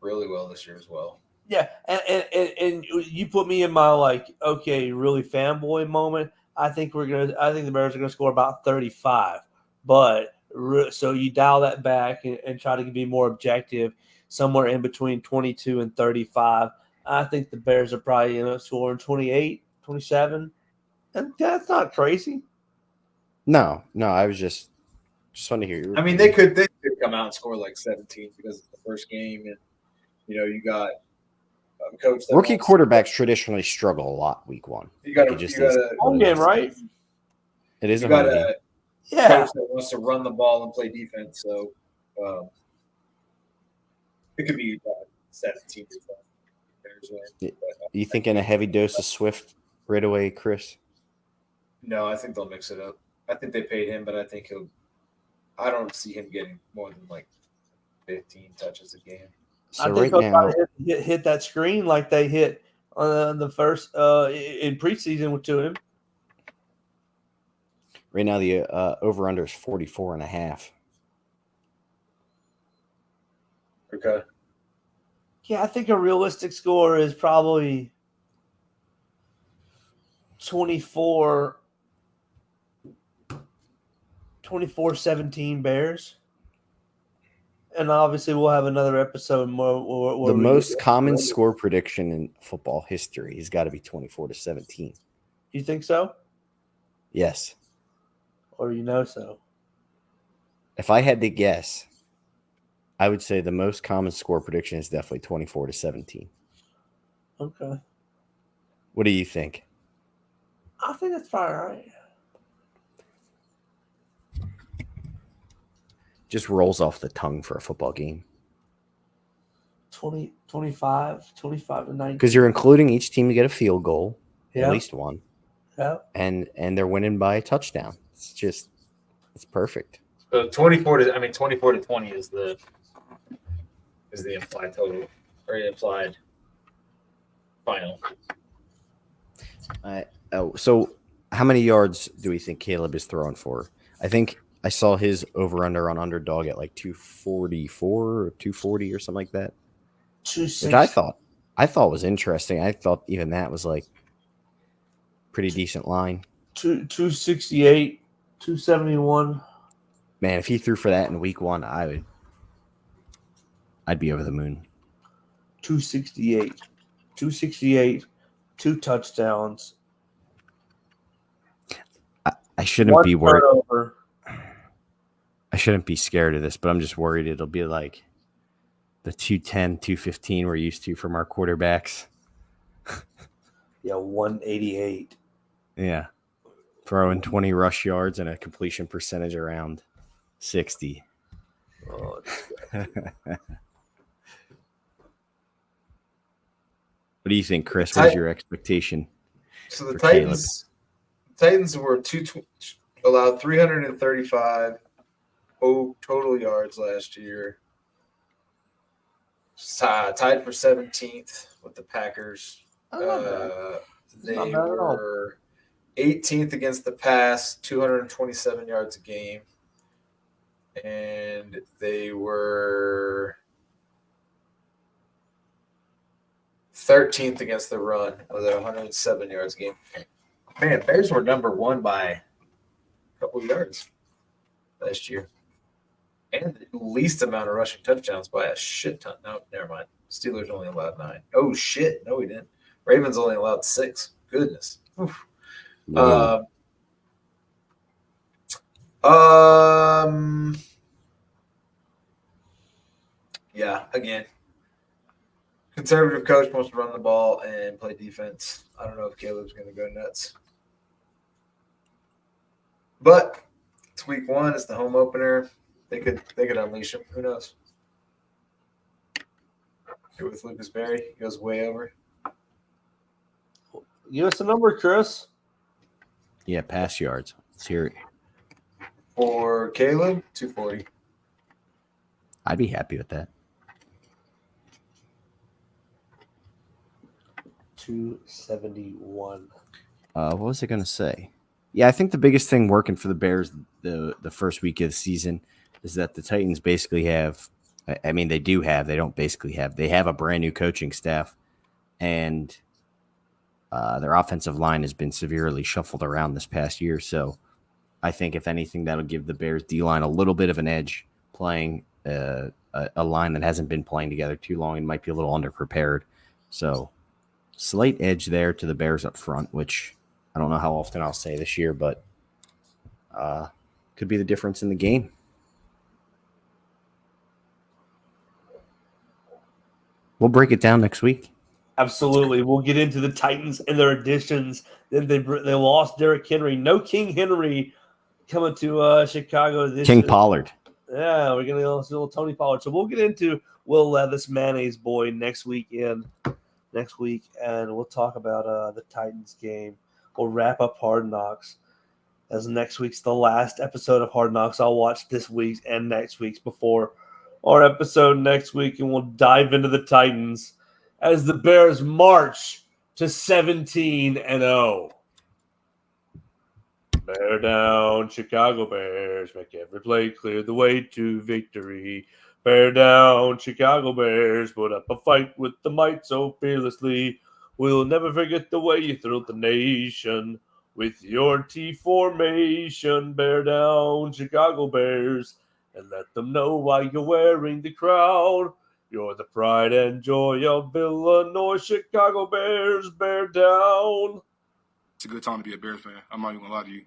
really well this year as well.
Yeah, and you put me in my really fanboy moment. I think the Bears are gonna score about 35. But so you dial that back and try to be more objective, somewhere in between 22 and 35. I think the Bears are probably scoring 28, 27. And that's not crazy.
No. I was just wanted to hear your
I mean, they could come out and score like 17 because it's the first game, and you got a coach.
rookie quarterbacks traditionally struggle a lot week one.
You got
It just
a
is.
Home game, right?
It is
you
a
got
home game.
a
Yeah.
coach that wants to run the ball and play defense. So it could be 17 or 12.
You thinking a heavy dose of Swift right away, Chris?
No, I think they'll mix it up. I think they paid him, but I think I don't see him getting more than like 15 touches a game.
So
I
right
think they'll
now,
try to hit that screen like they hit on the first in preseason to him.
right now the over/under is 44.5.
Okay.
Yeah, I think a realistic score is probably 24-17 Bears. And obviously we'll have another episode more.
The most common score prediction in football history has got to be 24-17.
You think so?
Yes.
Or so?
If I had to guess, I would say the most common score prediction is definitely 24-17.
Okay.
What do you think?
I think that's probably right.
Just rolls off the tongue for a football game.
25 to 19.
Because you're including each team to get a field goal,
Yeah.
at least one,
Yeah.
and they're winning by a touchdown. It's perfect.
So 24 to 20 is the implied total or the implied final.
So how many yards do we think Caleb is throwing for? I think I saw his over/under on Underdog at like 244 or 240 or something like that.
260.
Which I thought was interesting. I thought even that was like pretty decent line.
268, 271.
Man, if he threw for that in week one, I'd be over the moon.
268. 2 touchdowns.
I shouldn't
One
be worried.
turnover.
I shouldn't be scared of this, but I'm just worried it'll be like the 210, 215 we're used to from our quarterbacks.
Yeah, 188.
Yeah. Throwing 20 rush yards and a completion percentage around 60.
Oh,
What do you think, Chris? What is your expectation?
So the
for Caleb?
Titans were allowed 335 total yards last year. Tied for 17th with the Packers. They
Not bad at all.
were 18th against the pass, 227 yards a game. And they were 13th against the run with 107 yards a game. Man, Bears were number one by a couple of yards last year. And the least amount of rushing touchdowns by a shit ton. No, never mind. Steelers only allowed 9. Oh, shit. No, we didn't. Ravens only allowed 6. Goodness. Oof.
Whoa.
Yeah, again, conservative coach wants to run the ball and play defense. I don't know if Caleb's going to go nuts. But it's week 1. It's the home opener. They could unleash him. Who knows? Go with Lucas Berry. He goes way over.
Give us a number, Chris.
Yeah, pass yards. Let's hear it.
For Caleb, 240.
I'd be happy with that.
271.
What was I going to say? Yeah, I think the biggest thing working for the Bears the first week of the season is that the Titans basically have – I mean, they don't basically have – they have a brand-new coaching staff, and their offensive line has been severely shuffled around this past year. So I think, if anything, that'll give the Bears D-line a little bit of an edge playing a line that hasn't been playing together too long and might be a little underprepared. So slight edge there to the Bears up front, which – I don't know how often I'll say this year, but could be the difference in the game. We'll break it down next week.
Absolutely. We'll get into the Titans and their additions. Then they lost Derrick Henry. No King Henry coming to Chicago this
King
year.
Pollard.
Yeah, we're going to go little Tony Pollard. So we'll get into Will Levis, Mayonnaise Boy, next week, and we'll talk about the Titans game. We'll wrap up Hard Knocks, as next week's the last episode of Hard Knocks. I'll watch this week's and next week's before our episode next week, and we'll dive into the Titans as the Bears march to 17-0. Bear down, Chicago Bears. Make every play clear the way to victory. Bear down, Chicago Bears. Put up a fight with the might so fearlessly. We'll never forget the way you thrilled the nation with your T formation. Bear down, Chicago Bears, and let them know why you're wearing the crown. You're the pride and joy of Illinois. Chicago Bears, bear down.
It's a good time to be a Bears fan. I'm not even gonna lie to you.